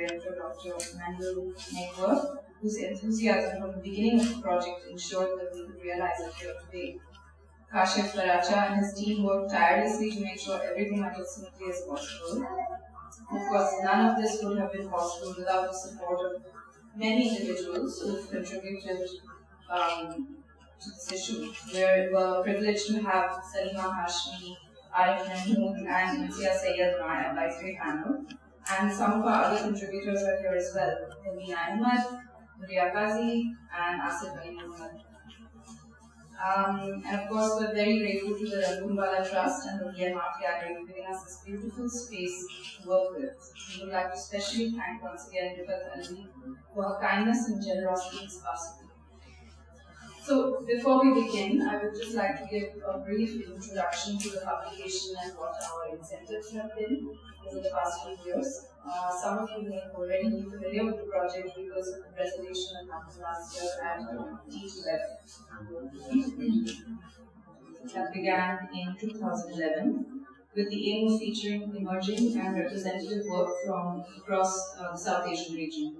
director, Dr. Manuel Negworth, whose enthusiasm from the beginning of the project ensured that we could realize it here today. Kashif Laracha and his team worked tirelessly to make sure everything went as smoothly as possible. Of course, none of this would have been possible without the support of many individuals who have contributed to this issue. We're privileged to have Salima Hashmi, Arif Mahmood, and Insia Sayyed on our advisory panel. And some of our other contributors are here as well. Helmi Ahmed, Nuria Qazi, and Asif Ali Muhammad. And of course, we're very grateful to the Rangoonwala Trust and the VM Art Gallery for giving us this beautiful space to work with. We would like to especially thank once again Rifat Ali for her kindness and generosity in this possible. So, before we begin, I would just like to give a brief introduction to the publication and what our incentives have been over the past few years. Some of you may already be familiar with the project because of the presentation that happened last year at T2F. That began in 2011 with the aim of featuring emerging and representative work from across the South Asian region.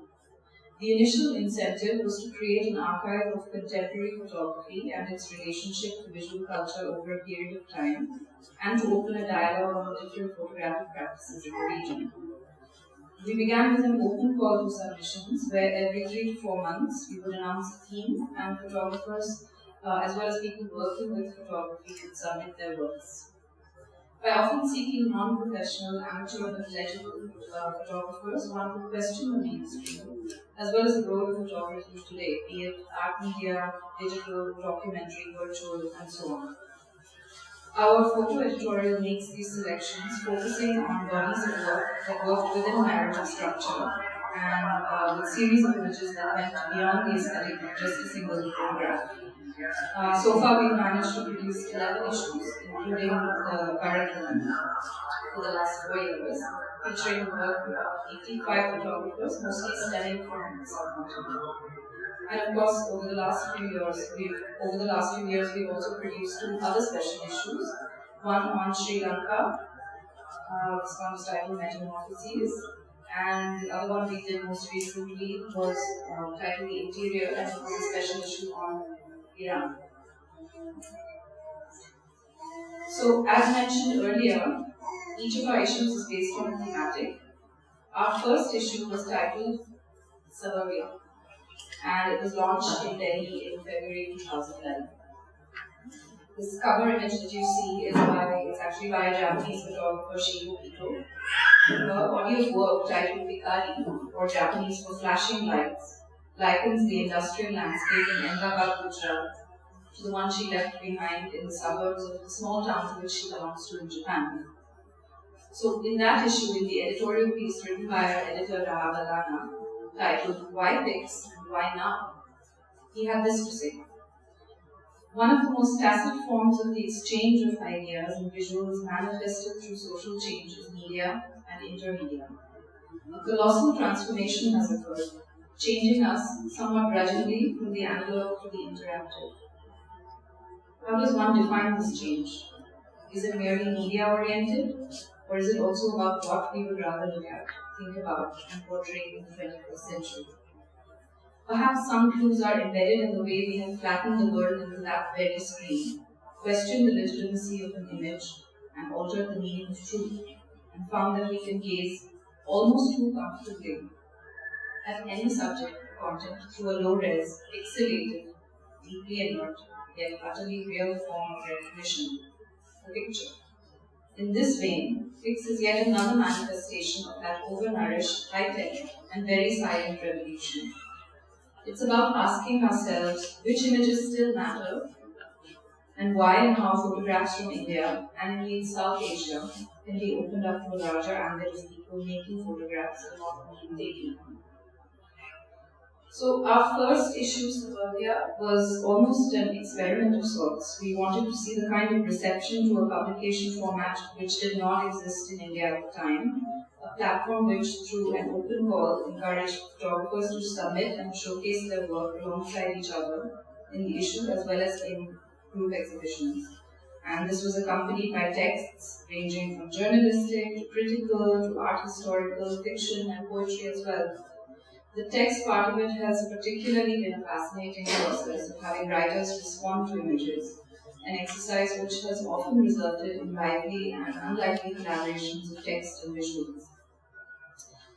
The initial incentive was to create an archive of contemporary photography and its relationship to visual culture over a period of time, and to open a dialogue on the different photographic practices in the region. We began with an open call for submissions, where every 3 to 4 months we would announce a theme, and photographers, as well as people working with photography, would submit their works. By often seeking non-professional, amateur and legible photographers, one could question the mainstream, as well as the role of photography today, be it art media, digital, documentary, virtual, and so on. Our photo editorial makes these selections focusing on bodies of work that worked within a narrative structure, and with series of images that went beyond the aesthetic of just a single photograph. So far, we've managed to produce 11 issues, including the current one, for the last 4 years, featuring the work of 85 photographers, mostly stemming from the subcontinent. And of course, over the last few years, we've also produced 2 other special issues. One on Sri Lanka, this one was titled Metamorphoses, and the other one we did most recently was titled The Interior, and it was a special issue on Iran. So, as mentioned earlier, each of our issues is based on a thematic. Our first issue was titled Suburbia, and it was launched in Delhi in February 2011. This cover image that you see is actually by a Japanese photographer, Shiho Ito. Her body of work, titled Pikari, or Japanese for flashing lights, likens the industrial landscape in Ahmedabad, Gujarat, to the one she left behind in the suburbs of the small town to which she belongs to in Japan. So, in that issue, in the editorial piece written by our editor Rahab Alana, titled Why PIX and Why Now?, he had this to say. One of the most tacit forms of the exchange of ideas and visuals manifested through social change is media and intermedia. A colossal transformation has occurred, changing us somewhat grudgingly from the analog to the interactive. How does one define this change? Is it merely media-oriented, or is it also about what we would rather look at, think about, and portray in the 21st century? Perhaps some clues are embedded in the way we have flattened the world into that very screen, questioned the legitimacy of an image, and altered the meaning of truth, and found that we can gaze almost too comfortably at any subject or content through a low-res, pixelated, deeply inert, yet utterly real form of recognition, the picture. In this vein, PIX is yet another manifestation of that overnourished, high-tech, and very silent revolution. It's about asking ourselves which images still matter, and why and how photographs from India, and indeed South Asia, can be opened up to a larger ambit of people making photographs and not only taking them. So our first issue, Suburbia, was almost an experiment of sorts. We wanted to see the kind of reception to a publication format which did not exist in India at the time, a platform which, through an open call, encouraged photographers to submit and showcase their work alongside each other in the issue as well as in group exhibitions. and this was accompanied by texts ranging from journalistic to critical to art historical, fiction and poetry as well. The text part of it has particularly been a fascinating process of having writers respond to images, an exercise which has often resulted in lively and unlikely collaborations of text and visuals.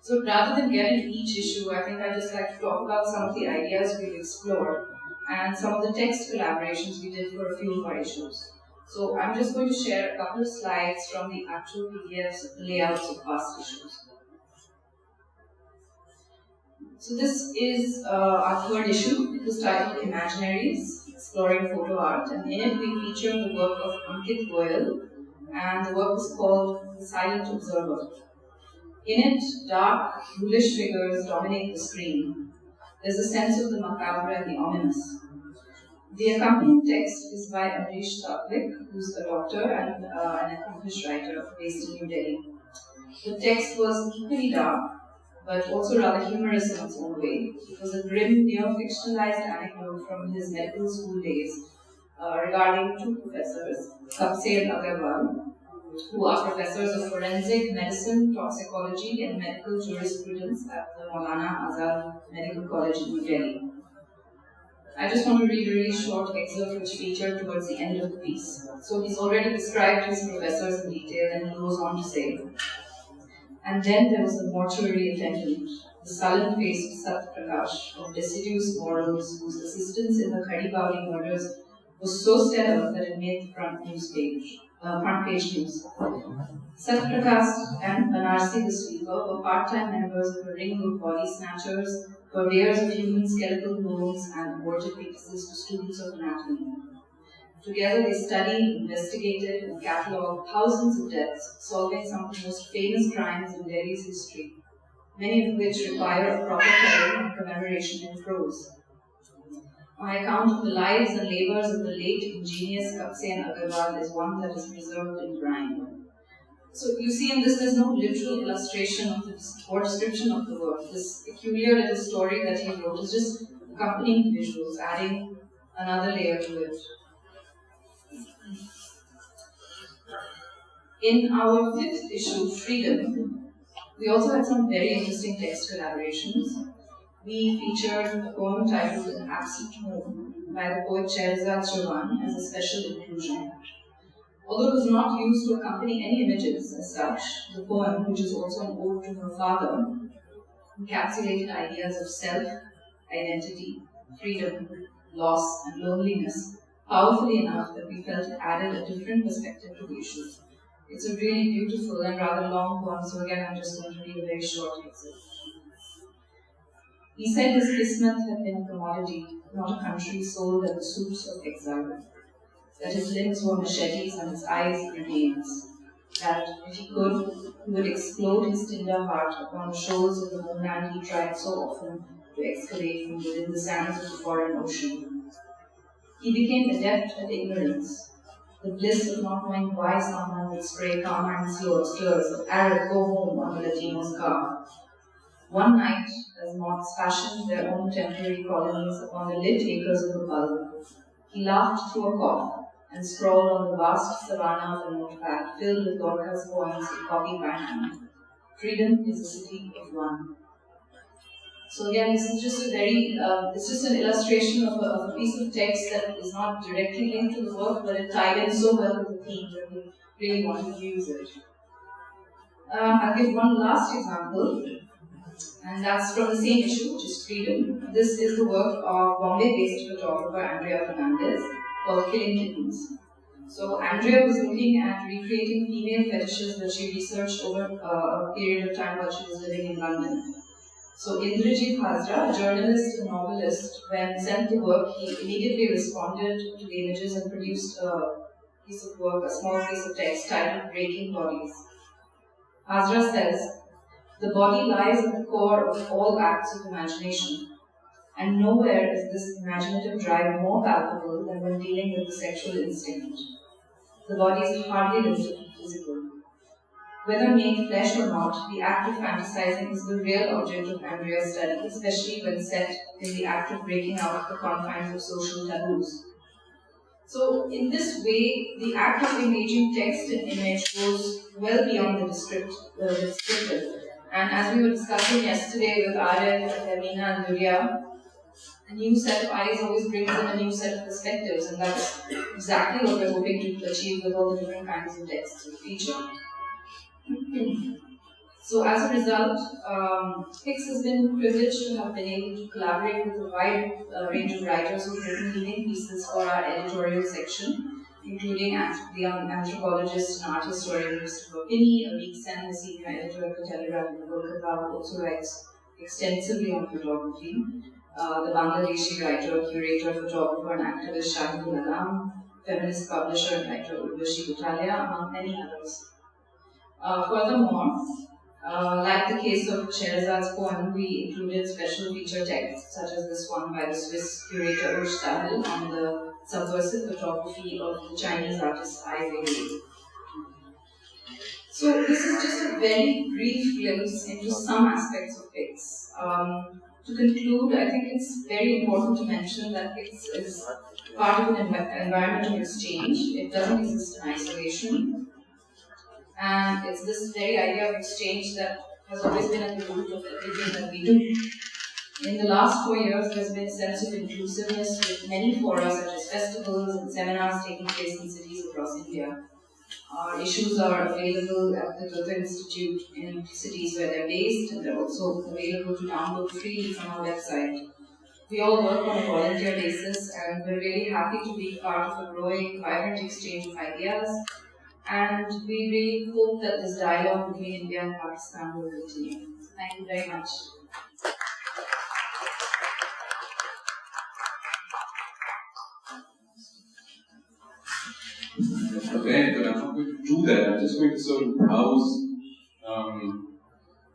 So rather than get into each issue, I think I'd just like to talk about some of the ideas we've explored and some of the text collaborations we did for a few of our issues. So I'm just going to share a couple of slides from the actual PDFs of the layouts of past issues. So this is our third issue. It was titled Imaginaries, Exploring Photo Art, and in it we featured the work of Ankit Goyal, and the work was called The Silent Observer. In it, dark, ghoulish figures dominate the screen. There's a sense of the macabre and the ominous. The accompanying text is by Amrish Satwik, who's a doctor and an accomplished writer based in New Delhi. The text was equally dark, but also rather humorous in its own way. It was a grim, neo-fictionalized anecdote from his medical school days regarding two professors, Kapse and Agarwal, who are professors of forensic medicine, toxicology, and medical jurisprudence at the Maulana Azad Medical College in New Delhi. I just want to read a really short excerpt which featured towards the end of the piece. So he's already described his professors in detail, and he goes on to say, and then there was the mortuary attendant, the sullen-faced Sat Prakash of deciduous morals, whose assistance in the Khadi murders was so stellar that it made the front page news. Sat Prakash and Banarsi the sweeper were part-time members of a ring of body snatchers, purveyors of human skeletal bones and aborted fetuses to students of anatomy. Together they studied, investigated, and catalogued thousands of deaths, solving some of the most famous crimes in Delhi's history, many of which require a proper telling and commemoration in prose. My account of the lives and labours of the late ingenious Kapse and Agarwal is one that is preserved in rhyme. So you see in this, there's no literal illustration of this or description of the work. This peculiar little story that he wrote is just accompanying visuals, adding another layer to it. In our fifth issue, Freedom, we also had some very interesting text collaborations. We featured a poem titled An Absent Moon by the poet Sherazad Chauhan as a special inclusion. Although it was not used to accompany any images as such, the poem, which is also an ode to her father, encapsulated ideas of self, identity, freedom, loss, and loneliness powerfully enough that we felt it added a different perspective to the issue. It's a really beautiful and rather long poem, so again I'm just going to read a very short excerpt. He said his kismet had been a commodity, not a country sold at the souks of exile. That his limbs were machetes and his eyes grenades. That, if he could, he would explode his tender heart upon the shores of the homeland he tried so often to excavate from within the sands of the foreign ocean. He became adept at ignorance, the bliss of not knowing why someone would spray carmine slurs of Arab, go home on the Latino's car. One night, as moths fashioned their own temporary colonies upon the lit acres of the bulb, he laughed through a cough and scrawled on the vast savanna of a notepad filled with Gorkha's poems he copied by hand. Freedom is a city of one. So again, this is just a very, it's just an illustration of a piece of text that is not directly linked to the work, but it tied in so well with the theme that we really wanted to use it. I'll give one last example, and that's from the same issue, which is Freedom. This is the work of Bombay-based photographer Andrea Fernandez, called Killing Kittens. So Andrea was looking at recreating female fetishes that she researched over a period of time while she was living in London. So Indrajit Hazra, a journalist and novelist, when sent the work, he immediately responded to the images and produced a piece of work, a small piece of text titled Breaking Bodies. Hazra says, the body lies at the core of all acts of imagination. And nowhere is this imaginative drive more palpable than when dealing with the sexual instinct. The body is hardly limited to physical. Whether made flesh or not, the act of fantasizing is the real object of Andrea's study, especially when set in the act of breaking out of the confines of social taboos. So in this way, the act of engaging text and image goes well beyond the descriptive. And as we were discussing yesterday with Arif, Hermina and Luria, a new set of eyes always brings in a new set of perspectives, and that's exactly what we're hoping to achieve with all the different kinds of texts we feature. So as a result, PIX has been privileged to have been able to collaborate with a wide range of writers who've written leading pieces for our editorial section, including the anthropologist and art historian Christopher Pinney, Arik Sen, the senior editor at the Telegraph in Kolkata, who also writes extensively on photography, the Bangladeshi writer, curator, photographer, and activist Shahidul Alam, feminist publisher and writer Urvashi Butalia, among many others. Furthermore, like the case of Sherazad's poem, we included special feature texts such as this one by the Swiss curator Ursh Tahil on the subversive photography of the Chinese artist Ai Weiwei. So this is just a very brief glimpse into some aspects of PIX. To conclude, I think it's very important to mention that PIX is part of an environment of exchange. It doesn't exist in isolation. And it's this very idea of exchange that has always been at the root of everything that we do. In the last 4 years, there's been a sense of inclusiveness with many fora such as festivals and seminars taking place in cities across India. Our issues are available at the Gota Institute in cities where they're based, and they're also available to download freely from our website. We all work on a volunteer basis, and we're really happy to be part of a growing, vibrant exchange of ideas. And we really hope that this dialogue between India and Pakistan will continue. Thank you very much. Okay, but I'm not going to do that. I'm just going to sort of browse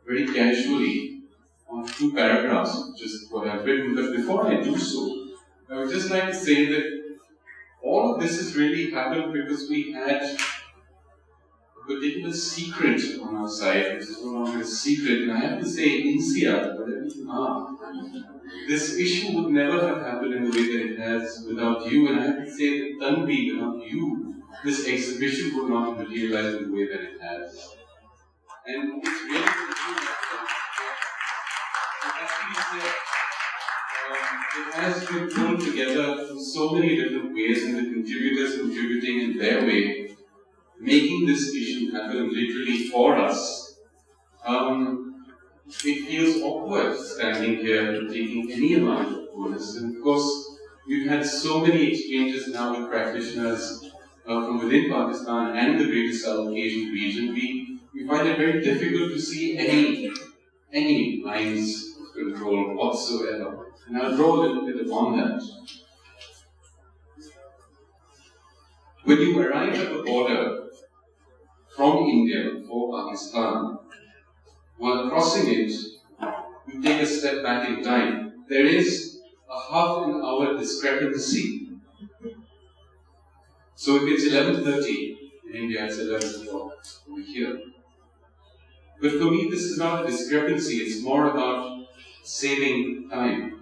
very casually on 2 paragraphs, which is what I've written. But before I do so, I would just like to say that all of this has really happened because we had a particular secret on our side, which is no longer a secret. And I have to say, INSEAD, whatever you are, this issue would never have happened in the way that it has without you. And I have to say that Tanvi, without you, this exhibition would not have materialized in the way that it has. And it's really it has been pulled together in so many different ways, and the contributors contributing in their way, making this issue happen literally for us. It feels awkward standing here and taking any amount of bonus. And of course, we've had so many exchanges now with practitioners from within Pakistan and the greater South Asian region. We find it very difficult to see any lines of control whatsoever. And I'll draw a little bit upon that. When you arrive at the border from India for Pakistan, while crossing it, you take a step back in time. There is a half-an-hour discrepancy. So if it's 11:30 in India, it's 11 o'clock over here. But for me, this is not a discrepancy. It's more about saving time.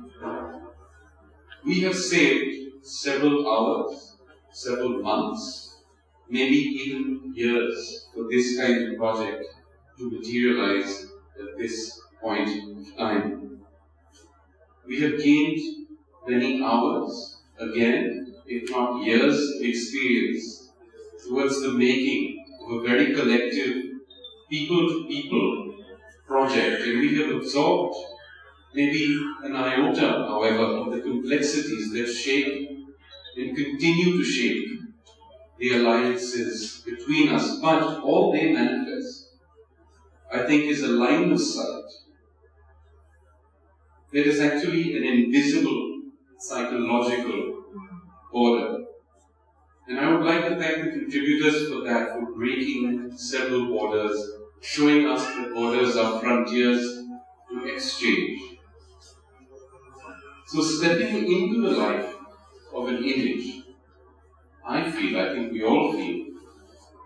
We have saved several hours, several months, maybe even years for this kind of project to materialize at this point of time. We have gained many hours, again, if not years of experience towards the making of a very collective people-to-people project, and we have absorbed maybe an iota, however, of the complexities that shape and continue to shape the alliances between us, but all they manifest, I think, is a line of sight that is actually an invisible psychological border. And I would like to thank the contributors for that, for breaking several borders, showing us that borders are frontiers to exchange. So stepping into the life of an image, I think we all feel,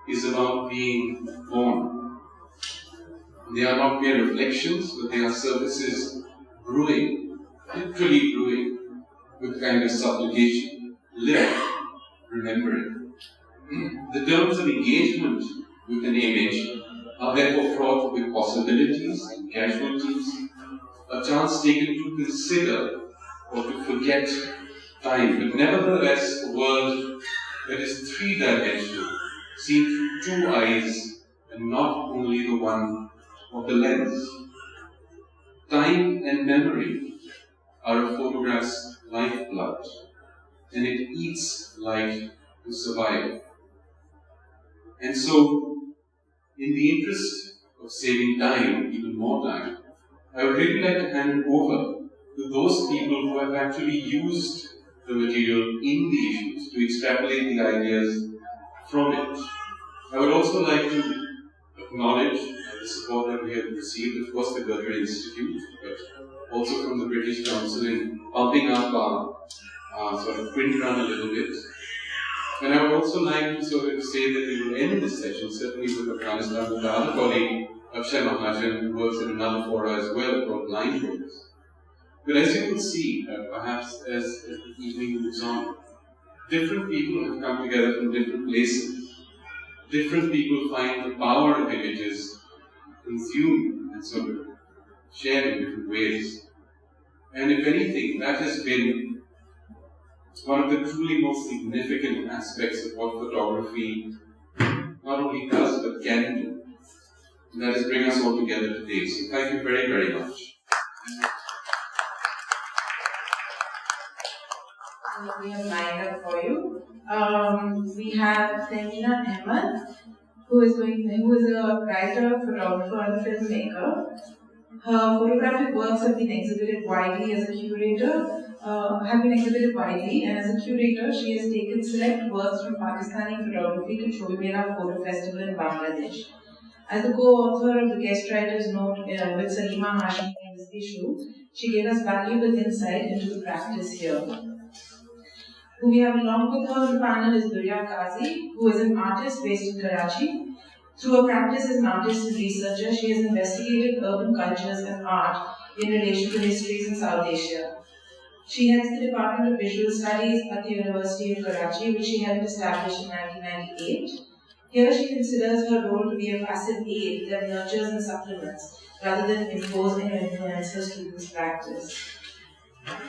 is about being born. They are not mere reflections, but they are surfaces brewing, literally brewing, with kind of supplication, living. remembering. The terms of engagement with an image are therefore fraught with possibilities and casualties, a chance taken to consider or to forget time, but nevertheless a world that is three-dimensional, seen through two eyes and not only the one of the lens. Time and memory are a photograph's lifeblood, and it eats life to survive. And so, in the interest of saving time, even more time, I would really like to hand it over to those people who have actually used the material in the issues to extrapolate the ideas from it. I would also like to acknowledge the support that we have received, of course, the Goethe Institute, but also from the British Council in pumping up our sort of print run a little bit. And I would also like to sort of say that we will end this session, certainly with Afghanistan, with our other colleague, Akshay Mahajan, who works in another fora as well, called Blind Books. But as you will see, perhaps as the evening moves on, different people have come together from different places. Different people find the power of images consumed and sort of shared in different ways. And if anything, that has been one of the truly most significant aspects of what photography not only does but can do. And that is bring us all together today. So thank you very, very much. We have lined up for you. We have Femina Ahmed, who is a writer, photographer, and filmmaker. Her photographic works have been exhibited widely as a curator. And as a curator, she has taken select works from Pakistani photography to Choi Mera Photo Festival in Bangladesh. As the co-author of the guest writer's note with Salima Hashmi in this issue, she gave us valuable insight into the practice here. Who we have along with her on the panel is Durya Kazi, who is an artist based in Karachi. Through her practice as an artist and researcher, she has investigated urban cultures and art in relation to histories in South Asia. She heads the Department of Visual Studies at the University of Karachi, which she helped establish in 1998. Here she considers her role to be a passive aid that nurtures and supplements, rather than impose and influence her students' practice.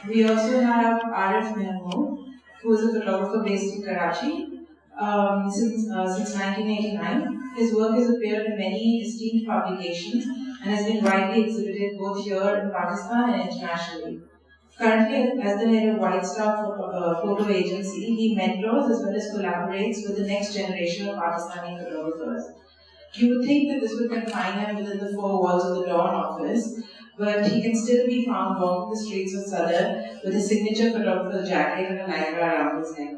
We also have Arif Mahmood, who is a photographer based in Karachi since 1989. His work has appeared in many esteemed publications and has been widely exhibited both here in Pakistan and internationally. Currently, as the head of White Star Photo Agency, he mentors as well as collaborates with the next generation of Pakistani photographers. You would think that this would confine him within the four walls of the Dawn office, but he can still be found walking the streets of Sadr with a signature photographer's jacket and a lycra around his neck.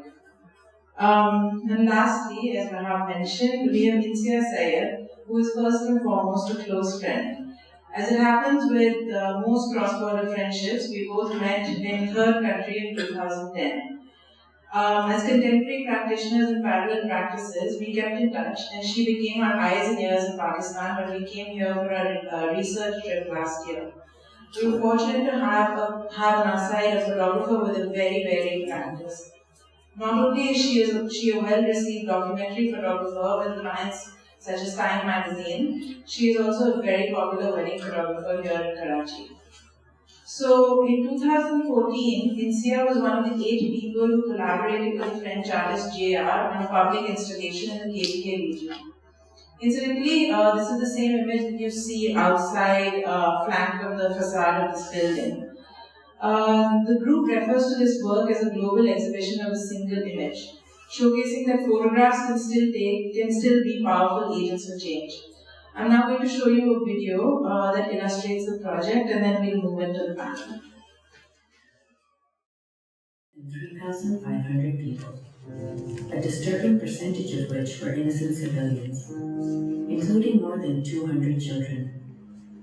And lastly, as I have mentioned, we have Insia Syed, who is first and foremost a close friend. As it happens with most cross-border friendships, we both met in third country in 2010. As contemporary practitioners in parallel practices, we kept in touch, and she became our eyes and ears in Pakistan when we came here for our research trip last year. We were fortunate to have on our side a photographer with a very varied practice. Not only is she a well-received documentary photographer with clients such as Time magazine, she is also a very popular wedding photographer here in Karachi. So in 2014, Insia was one of the 8 people who collaborated with the French artist JR on a public installation in the KPK region. Incidentally, this is the same image that you see outside, flanked on the facade of this building. The group refers to this work as a global exhibition of a single image, showcasing that photographs can still be powerful agents of change. I'm now going to show you a video that illustrates the project, and then we'll move into the panel. 3,500 people, a disturbing percentage of which were innocent civilians, including more than 200 children.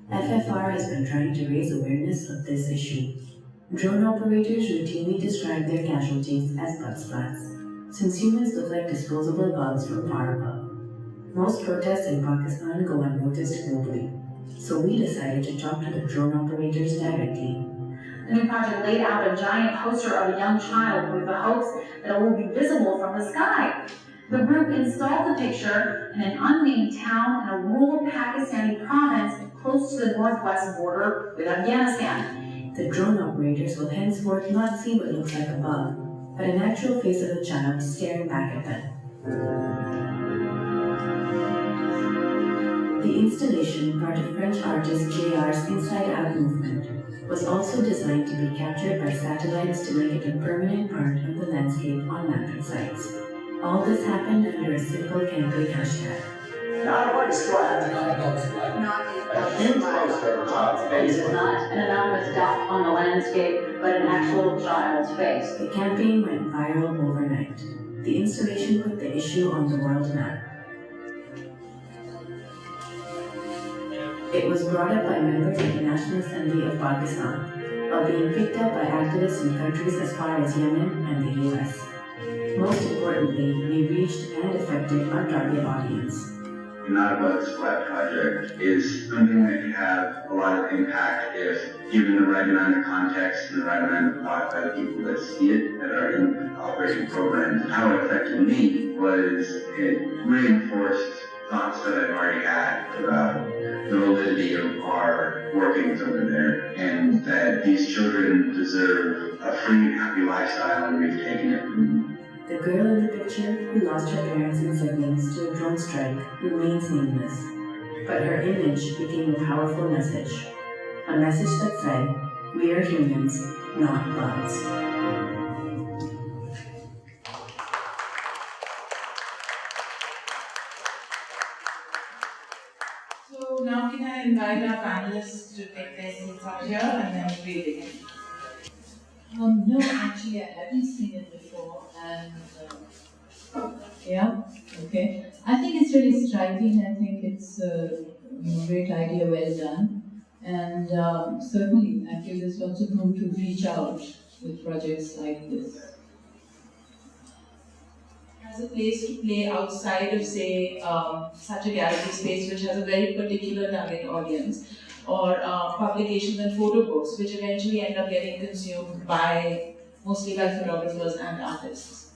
FFR has been trying to raise awareness of this issue. Drone operators routinely describe their casualties as blood splats, since humans look like disposable gods from far above. Most protests in Pakistan go unnoticed globally, so we decided to talk to the drone operators directly. The new project laid out a giant poster of a young child with the hopes that it will be visible from the sky. The group installed the picture in an unnamed town in a rural Pakistani province close to the northwest border with Afghanistan. The drone operators will henceforth not see what looks like a bug, but an actual face of a child staring back at them. The installation, part of French artist JR's Inside Out movement, was also designed to be captured by satellites to make it a permanent part of the landscape on mapping sites. All this happened under a simple campaign hashtag. Not like splat. It is not an anonymous dot on the landscape, but an actual child's face. The campaign went viral overnight. The installation put the issue on the world map. It was brought up by members of the National Assembly of Pakistan, while being picked up by activists in countries as far as Yemen and the US. Most importantly, we reached and affected our target audience. The Not About the Splat project is something that can have a lot of impact if given the right amount of context and the right amount of thought by the people that see it, that are in operation programs. How it affected me was it reinforced thoughts that I've already had about the validity of our workings over there, and that these children deserve a free and happy lifestyle, and we've taken it from them. The girl in the picture, who lost her parents and siblings to a drone strike, remains nameless. But her image became a powerful message. A message that said, we are humans, not bugs. So now can I invite our panelists to take their seats up here and then we'll begin. No, actually I haven't seen it before, and yeah, okay. I think it's really striking. I think it's a great idea, well done, and certainly I feel there's lots of room to reach out with projects like this. As a place to play outside of, say, such a gallery space which has a very particular target audience, or publications and photo books which eventually end up getting consumed by, mostly by photographers and artists.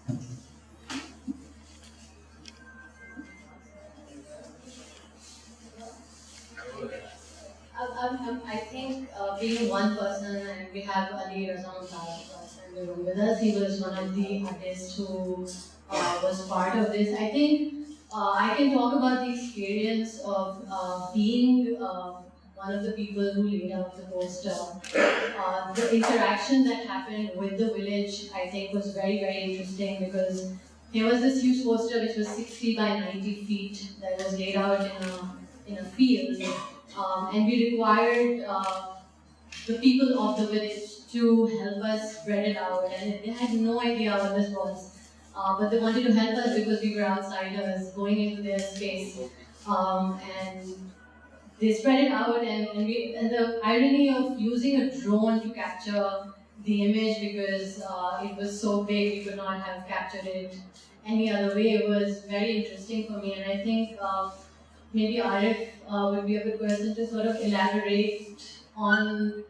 I think being one person, and we have Ali Razam in the room with us, he was one of the artists who was part of this. I think I can talk about the experience of being one of the people who laid out the poster. The interaction that happened with the village, I think, was very, very interesting, because there was this huge poster which was 60 by 90 feet that was laid out in a field, and we required the people of the village to help us spread it out, and they had no idea what this was, but they wanted to help us because we were outsiders going into their space, and they spread it out, and the irony of using a drone to capture the image, because it was so big we could not have captured it any other way, was very interesting for me. And I think maybe Arif would be a good person to sort of elaborate on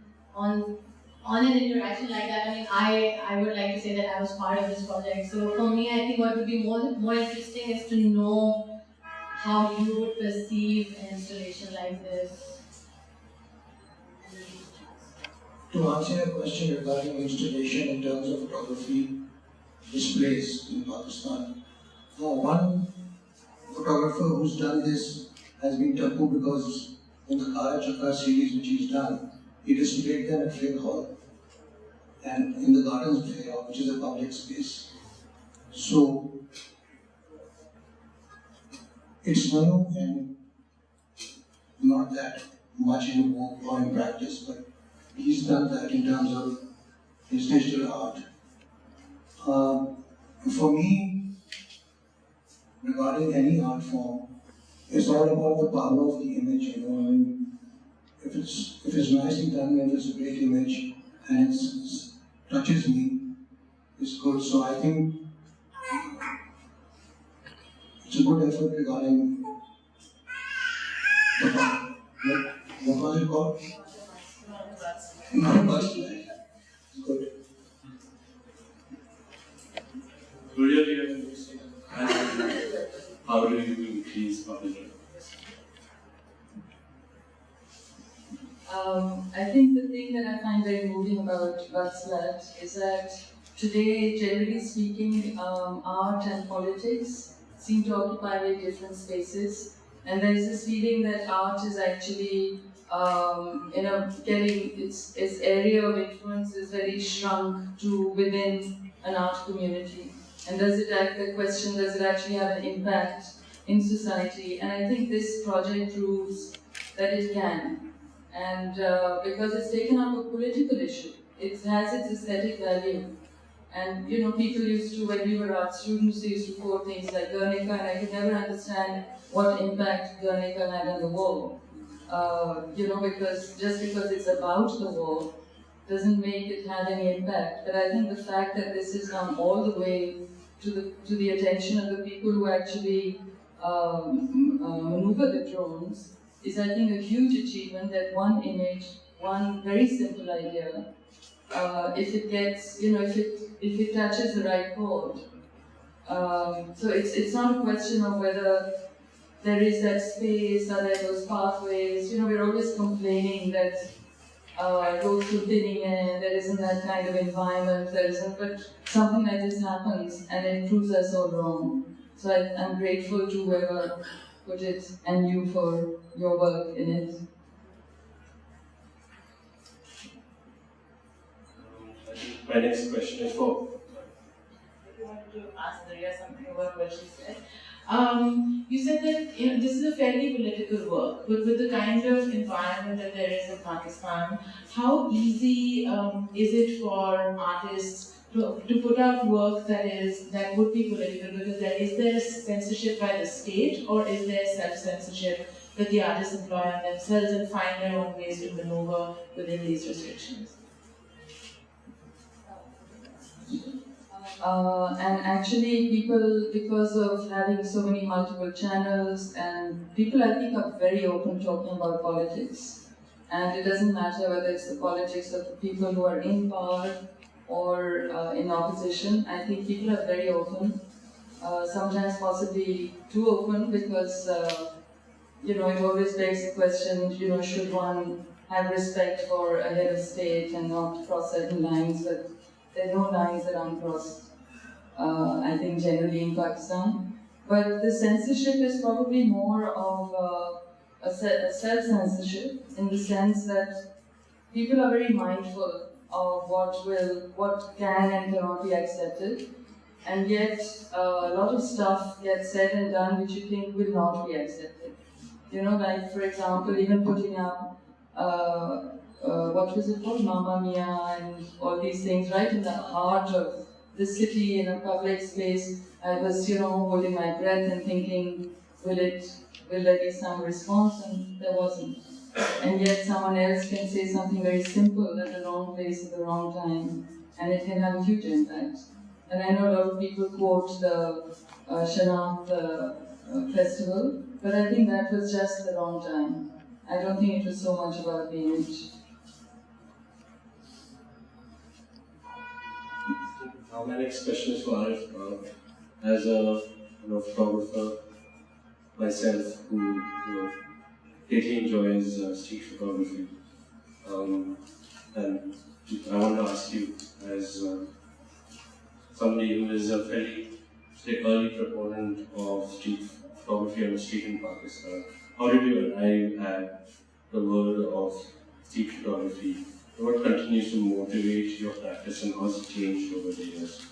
an interaction like that. I mean, I would like to say that I was part of this project. So for me, I think what would be more interesting is to know how you would perceive an installation like this. To answer your question regarding installation in terms of photography displays in Pakistan, one photographer who's done this has been Tapu, because in the Kara Chakra series which he's done, he displayed them at Fair Hall and in the Gardens of Fair Hall, which is a public space. So it's new and not that much in work or in practice, but he's done that in terms of his digital art. For me, regarding any art form, it's all about the power of the image. You know, I mean, if it's nicely done, if it's a great image and it touches me, it's good. So I think it's a good effort regarding the what was it called? when you say that? And how do you increase public awareness? I think the thing that I find very moving about Vatslat is that today, generally speaking, art and politics seem to occupy very different spaces, and there is this feeling that art is actually, getting its area of influence is very shrunk to within an art community. And does it actually have an impact in society? And I think this project proves that it can. And because it's taken up a political issue, it has its aesthetic value. And people used to, when we were art students, they used to quote things like Guernica, and I could never understand what impact Guernica had on the war. Because it's about the war doesn't make it have any impact. But I think the fact that this has come all the way to the attention of the people who actually maneuver the drones is, I think, a huge achievement. That one image, one very simple idea, if it gets, if it touches the right chord. So it's not a question of whether there is that space or there those pathways. We're always complaining that roads are thinning and there isn't that kind of environment, but something like this happens and it proves us all wrong. So I'm grateful to whoever put it and you for your work in it. My next question is for. If you wanted to ask Maria something about what she said. You said that this is a fairly political work, but with the kind of environment that there is in Pakistan, how easy is it for artists to put out work that would be political? Because is there censorship by the state, or is there self-censorship that the artists employ on themselves and find their own ways to maneuver within these restrictions? And actually people, because of having so many multiple channels, and people I think are very open talking about politics. And it doesn't matter whether it's the politics of the people who are in power or in opposition. I think people are very open, sometimes possibly too open, because it always begs the question, should one have respect for a head of state and not cross certain lines, but there are no lines that aren't crossed, I think, generally in Pakistan. But the censorship is probably more of a self-censorship, in the sense that people are very mindful of what can and cannot be accepted, and yet a lot of stuff gets said and done which you think will not be accepted. Like for example, even putting up what was it called, Mamma Mia, and all these things right in the heart of the city in a public space. I was, holding my breath and thinking, will there be some response? And there wasn't. And yet someone else can say something very simple at the wrong place at the wrong time, and it can have a huge impact. And I know a lot of people quote the Shanat festival, but I think that was just the wrong time. I don't think it was so much about the image. Now my next question is for Arif. As a photographer myself who greatly enjoys street photography, and I want to ask you, as somebody who is a fairly early proponent of street photography on the street in Pakistan, how did you arrive at the world of street photography? What continues to motivate your practice, and how has it changed over the years?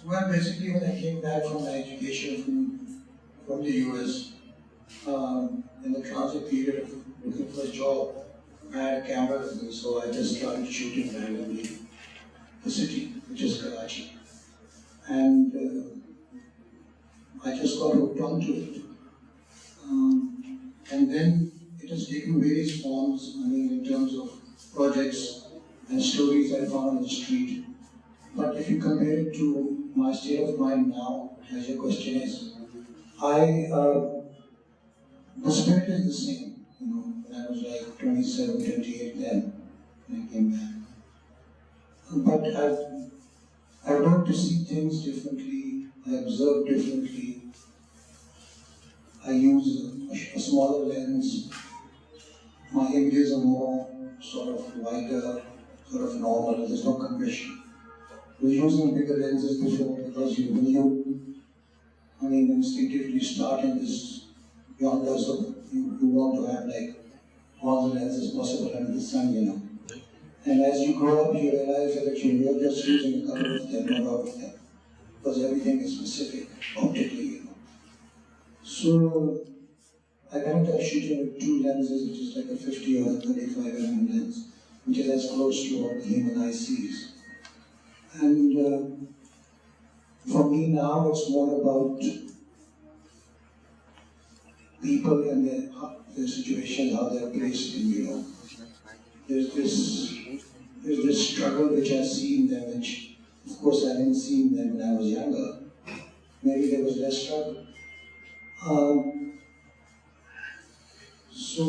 Well, basically when I came back from my education from the US, in the transit period of looking for a job, I had a camera with me, so I just started shooting randomly the city, which is Karachi. And I just got hooked onto it. And then it has taken various forms, in terms of projects and stories I found on the street. But if you compare it to my state of mind now, as your question is, the spirit is the same. When I was like 27, 28 then, when I came back. But I learn to see things differently, I observe differently, I use a smaller lens, my images are more sort of wider, sort of normal, there's no compression. We're using bigger lenses before because when you instinctively start in this yonder, so you want to have like all the lenses possible under the sun, And as you grow up, you realize that actually you're just using a couple of them, not all of them, because everything is specific optically, So I ended up shooting with two lenses, which is like a 50 or a 35mm lens, which is as close to what the human eye sees. And for me now, it's more about people and their situation, how they're placed in, There's this struggle which I see in them, which of course I didn't see in them when I was younger. Maybe there was less struggle. So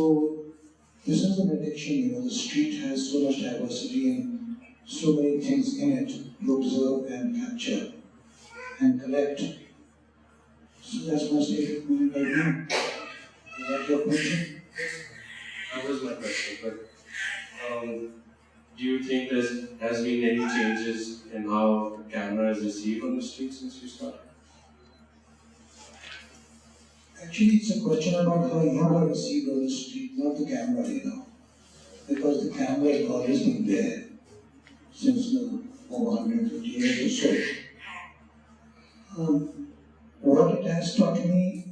this is an addiction, the street has so much diversity and so many things in it to observe and capture and collect. So that's my statement right now. Is that your question? That was my question, but do you think there has been any changes in how the camera is received on the street since you started? Actually, it's a question about how you are received on the street, not the camera, Because the camera has always been there since over 150 years or so. What it has taught me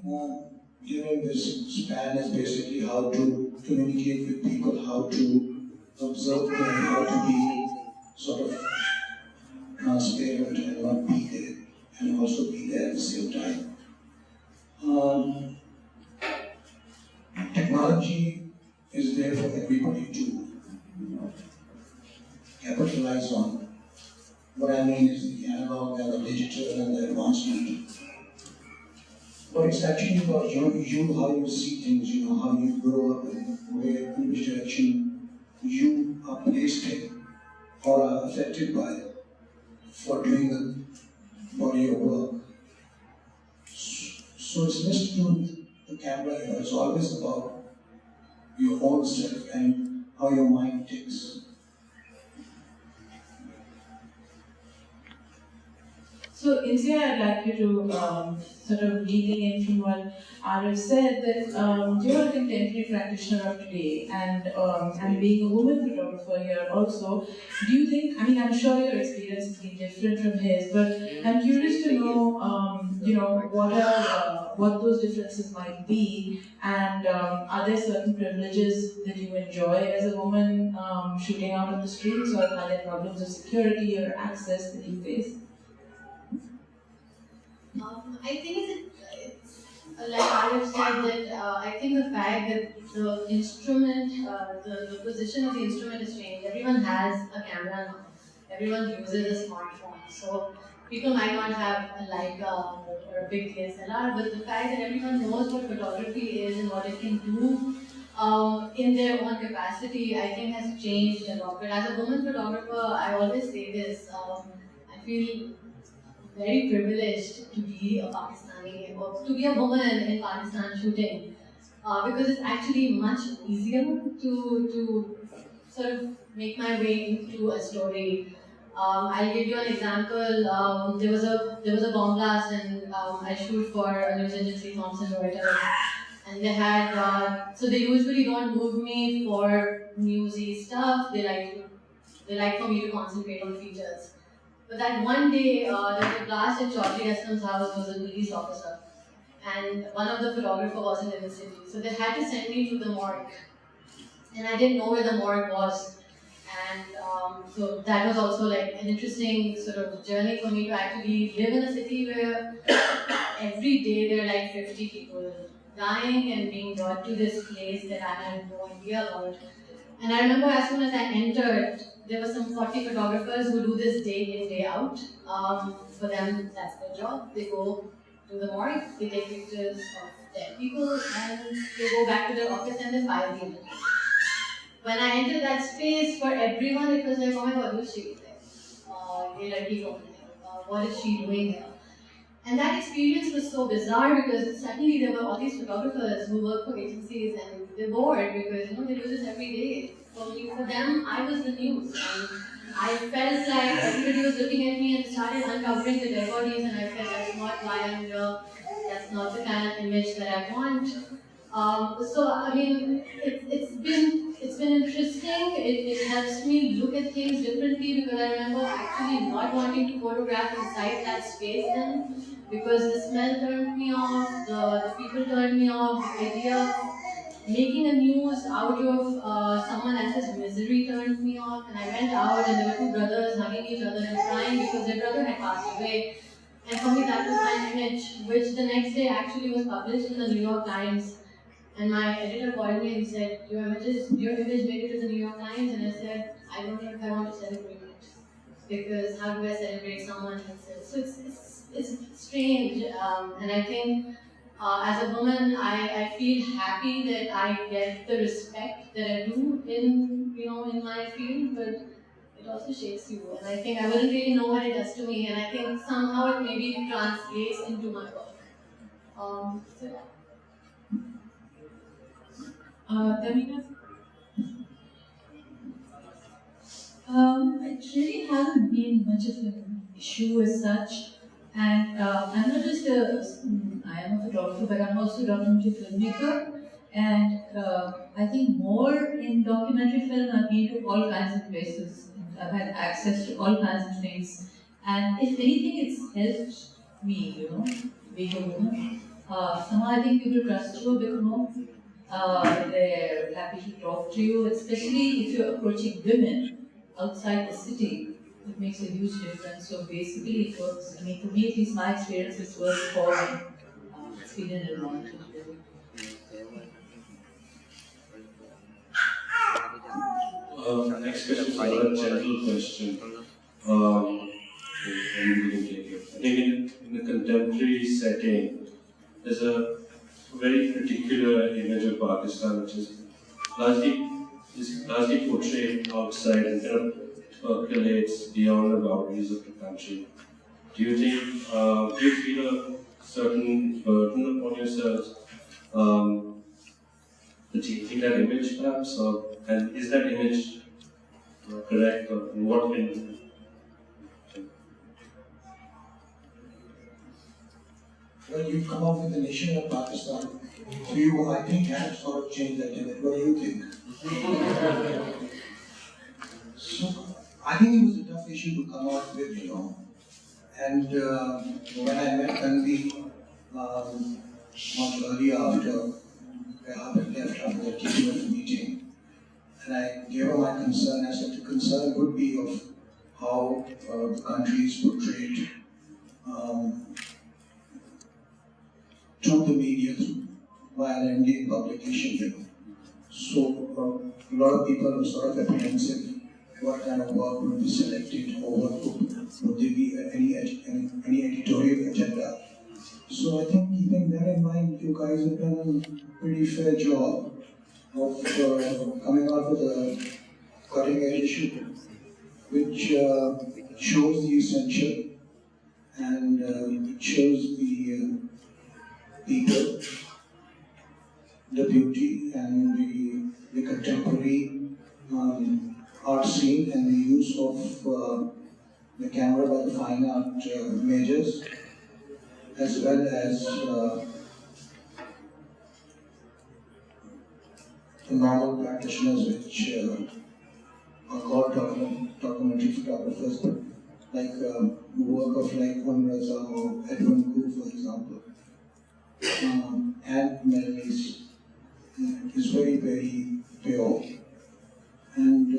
during this span is basically how to communicate with people, how to observe them, how to be sort of transparent and not be there, and also be there at the same time. Technology is there for everybody to capitalize on. What I mean is the analog and the digital and the advancement. But it's actually about you, how you see things, how you grow up and in which direction you are placed in or are affected by for doing the body of work. So it's less to do with the camera, it's always about your own self and how your mind ticks. So, Insia, I'd like you to sort of leading in from what Arif said, that you're a contemporary practitioner of today, and being a woman photographer here also, do you think, I'm sure your experience has been different from his, but I'm curious to know, what those differences might be, and are there certain privileges that you enjoy as a woman shooting out on the streets, or are there problems of security or access that you face? I think it's like Arif said, that I think the fact that the instrument, the position of the instrument has changed. Everyone has a camera now. Everyone uses a smartphone. So people might not have a Leica or a big DSLR, but the fact that everyone knows what photography is and what it can do in their own capacity, I think has changed a lot. But as a woman photographer, I always say this, I feel very privileged to be a Pakistani or to be a woman in Pakistan shooting, because it's actually much easier to sort of make my way into a story. I'll give you an example. There was a bomb blast, and I shoot for a news agency, Thomson Reuters, and they had so they usually don't move me for newsy stuff. They like for me to concentrate on features. But that one day, there was a blast at Chaudhry Aslam's house. There was a police officer, and one of the photographers wasn't in the city. So they had to send me to the morgue, and I didn't know where the morgue was. And so that was also like an interesting sort of journey for me to actually live in a city where every day there are like 50 people dying and being brought to this place that I had no idea about. And I remember as soon as I entered, there were some 40 photographers who do this day in, day out. For them, that's their job. They go to the morgue, they take pictures of dead people, and they go back to their office and they file the image. When I entered that space, for everyone, it was like, oh my god, who's she? what is she doing here? And that experience was so bizarre because suddenly there were all these photographers who work for agencies and they're bored because they do this every day. For them, I was the news. And I felt like everybody was looking at me and started uncovering the dead bodies, and I felt that's not why I'm here. That's not the kind of image that I want. So I mean, it's been interesting. It helps me look at things differently because I remember actually not wanting to photograph inside that space then because the smell turned me off, the people turned me off, the idea of making a news out of someone else's misery turned me off, and I went out and there were two brothers hugging each other and crying because their brother had passed away. And for me that was my image, which the next day actually was published in the New York Times. And my editor called me and said, your image made it to the New York Times, and I said, I don't know if I want to celebrate it. Because how do I celebrate someone else's? So it's strange, and I think as a woman, I feel happy that I get the respect that I do in my field, but it also shakes you. And I think I wouldn't really know what it does to me, and I think somehow it maybe translates into my work. So yeah. Tamina? It really hasn't been much of an issue as such. And I'm not just I am a photographer, but I'm also a documentary filmmaker. And I think more in documentary film, I've been to all kinds of places. I've had access to all kinds of things. And if anything, it's helped me, being a woman. Somehow I think people trust you a bit more. They're happy to talk to you, especially if you're approaching women outside the city. It makes a huge difference. So basically, it works. I mean, for me, at least my experience is worth for me. It's been an advantage. Next question is another general question. I think in the contemporary setting, there's a very particular image of Pakistan, which is largely portrayed outside and kind of percolates beyond the boundaries of the country. Do you feel a certain burden upon yourselves achieving that image, perhaps, and is that image correct, or in what way? Well, you've come up with the nation of Pakistan. So you, I think, have sort of changed that image. What do you think? So, I think it was a tough issue to come up with, And when I met Tanvi much earlier after left after the KUF meeting, and I gave her my concern, I said the concern would be of how the country is portrayed to the media via an Indian publication. So a lot of people are sort of apprehensive what kind of work would be selected or what would there be any editorial agenda. So I think keeping that in mind, you guys have done a pretty fair job of coming out with a cutting edge issue which shows the essential and shows the people, the beauty and the contemporary art scene and the use of the camera by the fine art majors, as well as the normal practitioners which are called documentary photographers, but like the work of like Juan Raza or Edwin Koo, for example, and Melanie's is very, very pure. And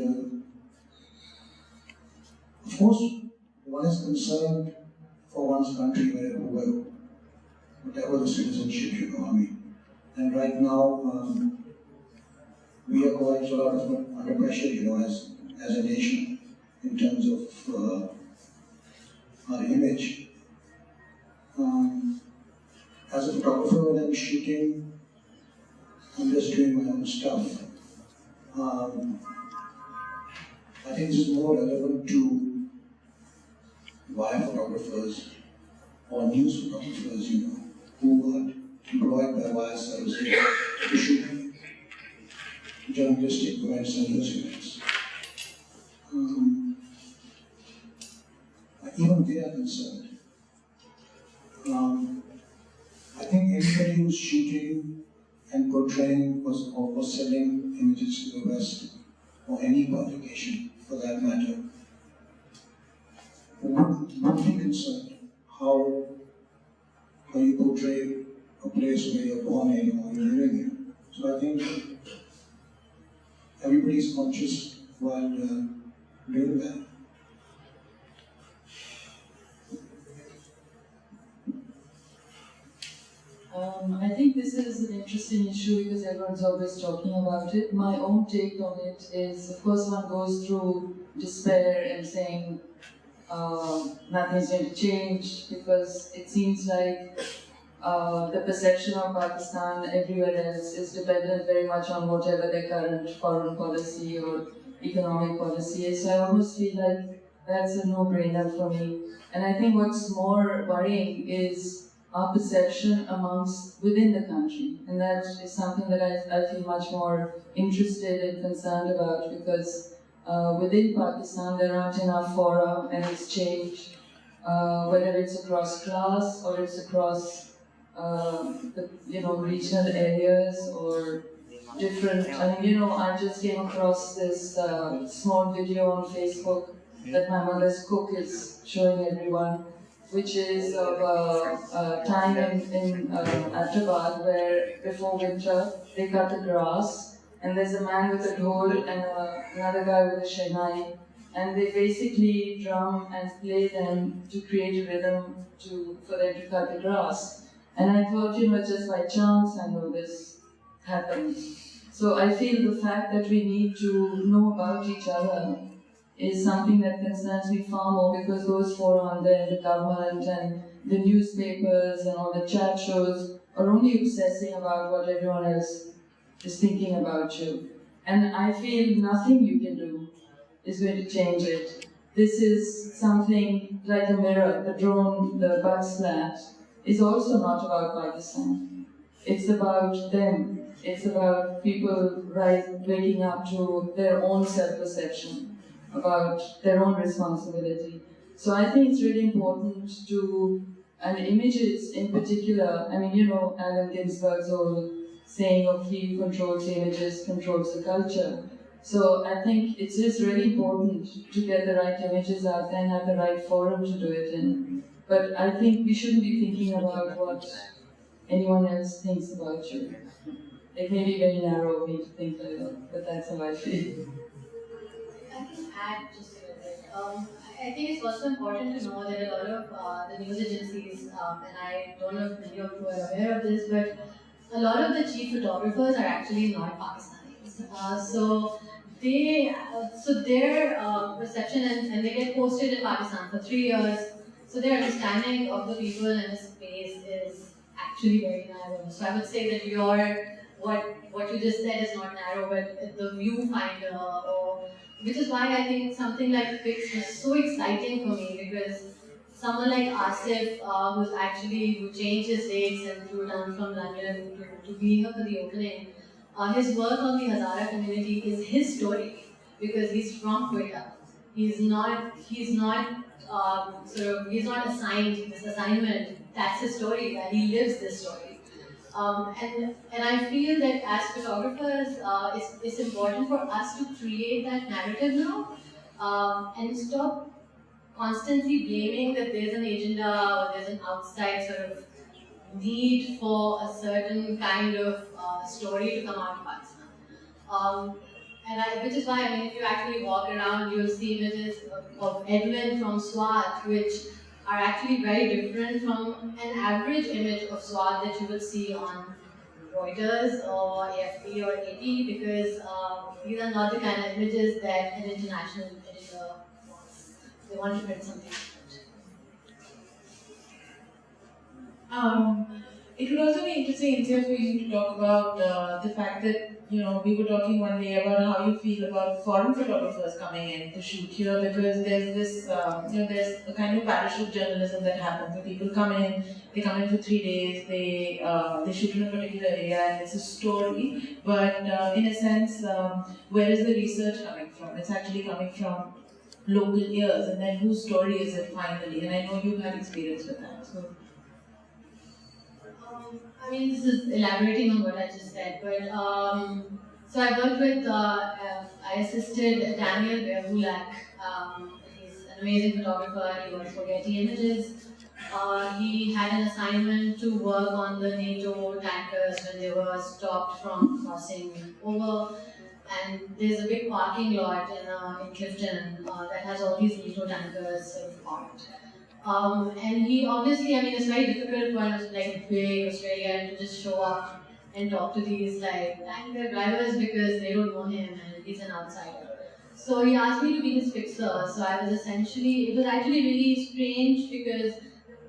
of course, one is concerned for one's country, whatever the citizenship, I mean. And right now, we are quite a lot of under pressure, as a nation, in terms of our image. As a photographer, when I'm shooting, I'm just doing my own stuff. I think this is more relevant to wire photographers or news photographers, who got employed by wire services to shoot journalistic events and news events. Even they are concerned. I think anybody who's shooting and portraying or selling images to the West, or any publication for that matter, would be concerned how you portray a place where you're born in or you're living in. So I think everybody's conscious while doing that. I think this is an interesting issue because everyone's always talking about it. My own take on it is, of course, one goes through despair and saying nothing's going to change because it seems like the perception of Pakistan everywhere else is dependent very much on whatever their current foreign policy or economic policy is. So I almost feel like that's a no-brainer for me. And I think what's more worrying is our perception within the country. And that is something that I feel much more interested and concerned about because within Pakistan there aren't enough fora and exchange, whether it's across class or it's across the regional areas or different. I just came across this small video on Facebook that my mother's cook is showing everyone, which is of a time in Hyderabad where before winter they cut the grass and there's a man with a dhol and another guy with a shehnai, and they basically drum and play them to create a rhythm for them to cut the grass. And I thought, just by chance I know this happened. So I feel the fact that we need to know about each other is something that concerns me far more because those forums there, the government and the newspapers and all the chat shows are only obsessing about what everyone else is thinking about you. And I feel nothing you can do is going to change it. This is something like the mirror, the drone, the bug splat, is also not about Pakistan. It's about them. It's about people waking up to their own self-perception, about their own responsibility. So I think it's really important and images in particular, Allen Ginsberg's whole saying of he who controls the images controls the culture. So I think it's just really important to get the right images out there and have the right forum to do it in. But I think we shouldn't be thinking about what anyone else thinks about you. It may be very narrow of me to think like that, but that's how I feel. I can add just a little bit. I think it's also important to know that a lot of the news agencies, and I don't know if many of you are aware of this, but a lot of the chief photographers are actually not Pakistanis. So their perception, and they get posted in Pakistan for 3 years, so their understanding of the people in the space is actually very narrow. So I would say that what you just said is not narrow, but the viewfinder, which is why I think something like PIX was so exciting for me, because someone like Asif, who changed his dates and flew down from London to be here for the opening, his work on the Hazara community is his story, because he's from Quetta. He's not assigned this assignment. That's his story, that he lives this story. And I feel that as photographers, it's important for us to create that narrative now, and stop constantly blaming that there's an agenda or there's an outside sort of need for a certain kind of story to come out of Pakistan. Which is why, if you actually walk around, you'll see images of Edwin from Swat, which are actually very different from an average image of Swat that you would see on Reuters or AFP or AP, because these are not the kind of images that an international editor wants. They want to print something different. It would also be interesting, India, for you to talk about the fact that we were talking one day about how you feel about foreign photographers coming in to shoot here, because there's this, there's a kind of parachute journalism that happens where people come in, they come in for 3 days, they shoot in a particular area and it's a story, but in a sense, where is the research coming from? It's actually coming from local ears, and then whose story is it finally? And I know you've had experience with that. So. I mean, this is elaborating on what I just said, but so I worked with, I assisted Daniel Verhulak. He's an amazing photographer. He works for Getty Images. He had an assignment to work on the NATO tankers when they were stopped from crossing over. And there's a big parking lot in Clifton that has all these NATO tankers sort of parked. And he obviously, I mean, it's very difficult for us, like big Australian, to just show up and talk to these like tanker drivers because they don't know him and he's an outsider. So he asked me to be his fixer. So I was essentially, it was actually really strange because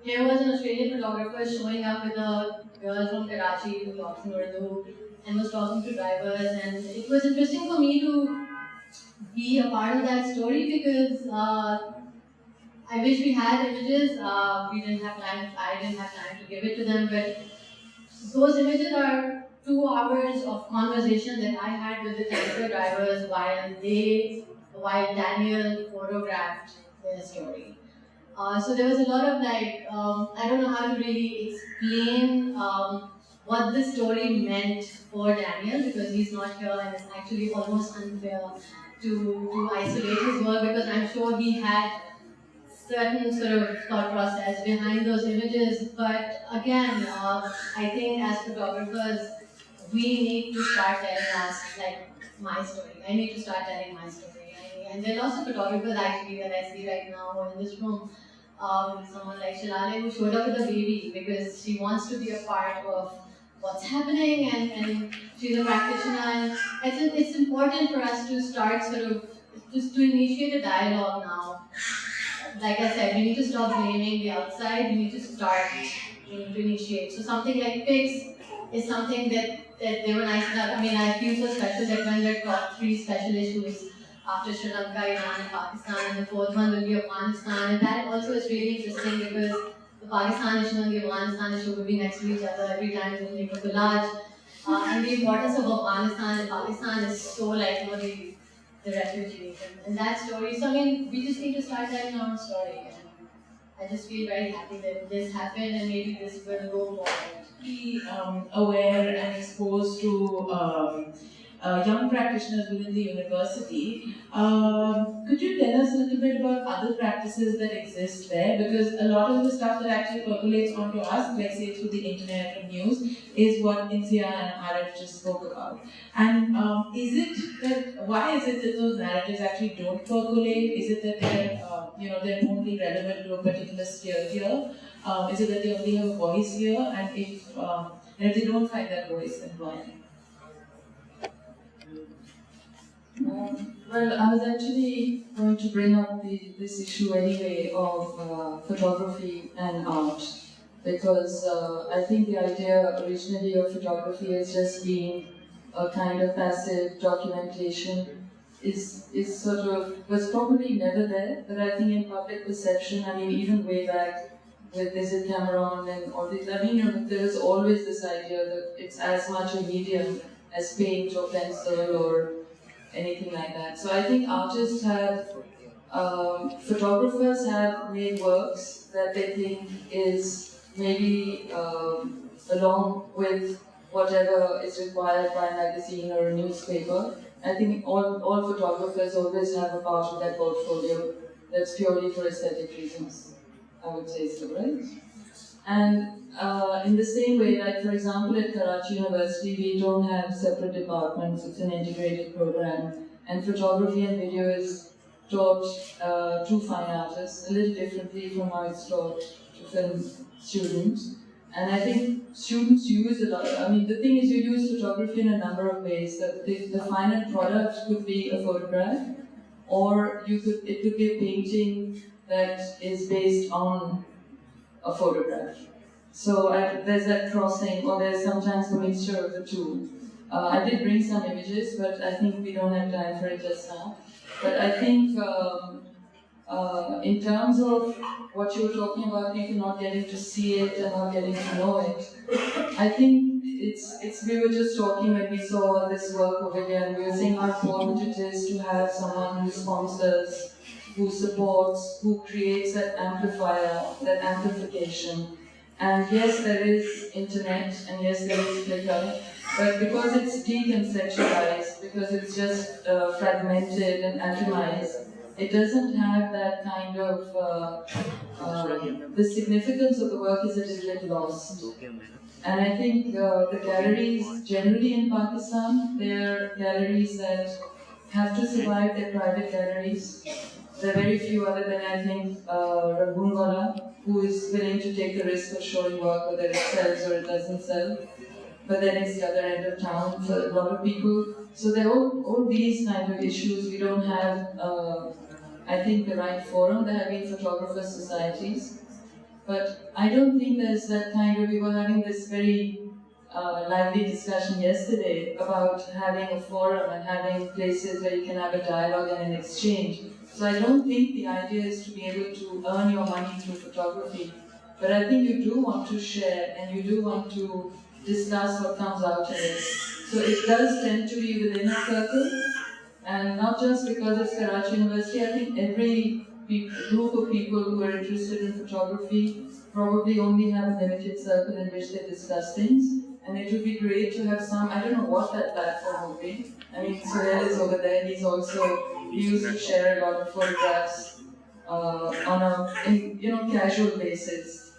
here was an Australian photographer showing up with a girl from Karachi who talks in Urdu and was talking to drivers, and it was interesting for me to be a part of that story because I wish we had images. We didn't have time. I didn't have time to give it to them. But those images are 2 hours of conversation that I had with the tanker drivers while Daniel photographed their story. So there was a lot of like, I don't know how to really explain what this story meant for Daniel, because he's not here and it's actually almost unfair to isolate his work, because I'm sure he had certain sort of thought process behind those images. But again, I think as photographers, we need to start telling us, like, my story. I need to start telling my story. And there are lots of photographers actually that I see right now in this room. Someone like Shalale who showed up with a baby because she wants to be a part of what's happening, and she's a practitioner. And it's important for us to start sort of, just to initiate a dialogue now. Like I said, we need to stop blaming the outside, we need to initiate. So something like PIX is something that they were nice enough. I mean, I feel so special that when their top 3 special issues after Sri Lanka, Iran and Pakistan, and the 4th one will be Afghanistan. And that also is really interesting because the Pakistan issue and the Afghanistan issue will be next to each other every time we make a collage. And the importance of Afghanistan and Pakistan is so like, the refugees and that story. So I mean, we just need to start telling our own story. And I just feel very happy that this happened, and maybe this will go forward. Be aware and exposed to young practitioners within the university. Could you tell us a little bit about other practices that exist there? Because a lot of the stuff that actually percolates onto us, let's say through the internet and news, is what Insia and Arif just spoke about. And why is it that those narratives actually don't percolate? Is it that they're only relevant to a particular sphere here? Is it that they only have a voice here? And if they don't find that voice, then why? Well, I was actually going to bring up this issue anyway of photography and art, because I think the idea originally of photography as just being a kind of passive documentation was probably never there. But I think in public perception, I mean, even way back with Is It Cameron and all these, I mean, there was always this idea that it's as much a medium as paint or pencil or anything like that. So I think artists have, photographers have made works that they think is maybe along with whatever is required by a magazine or a newspaper. I think all photographers always have a part of that portfolio that's purely for aesthetic reasons, I would say so, right? And in the same way, like for example at Karachi University, we don't have separate departments, it's an integrated program. And photography and video is taught to fine artists, a little differently from how it's taught to film students. And I think students use a lot, I mean the thing is you use photography in a number of ways. The final product could be a photograph, or it could be a painting that is based on a photograph. So there's that crossing, or there's sometimes a mixture of the two. I did bring some images, but I think we don't have time for it just now. But I think in terms of what you were talking about, people not getting to see it and not getting to know it, I think we were just talking when we saw this work over here, and we were saying how important it is to have someone who sponsors, who supports, who creates that amplifier, that amplification. And yes, there is internet, and yes, there is Flickr, but because it's deconceptualized, because it's just fragmented and atomized, it doesn't have that kind of, the significance of the work is a little bit lost. And I think the galleries generally in Pakistan, they're galleries that have to survive, their private galleries. There are very few other than, I think, Raghunwala, who is willing to take the risk of showing work, whether it sells or it doesn't sell. But then it's the other end of town for a lot of people. So there are all these kind of issues. We don't have, I think, the right forum. There have been photographers' societies. But I don't think there's that kind of, we were having this very lively discussion yesterday about having a forum and having places where you can have a dialogue and an exchange. So I don't think the idea is to be able to earn your money through photography. But I think you do want to share and you do want to discuss what comes out of it. So it does tend to be within a circle. And not just because it's Karachi University, I think every group of people who are interested in photography probably only have a limited circle in which they discuss things. And it would be great to have some, I don't know what that platform would be. I mean, Suhail is over there, he used to share a lot of photographs on a casual basis,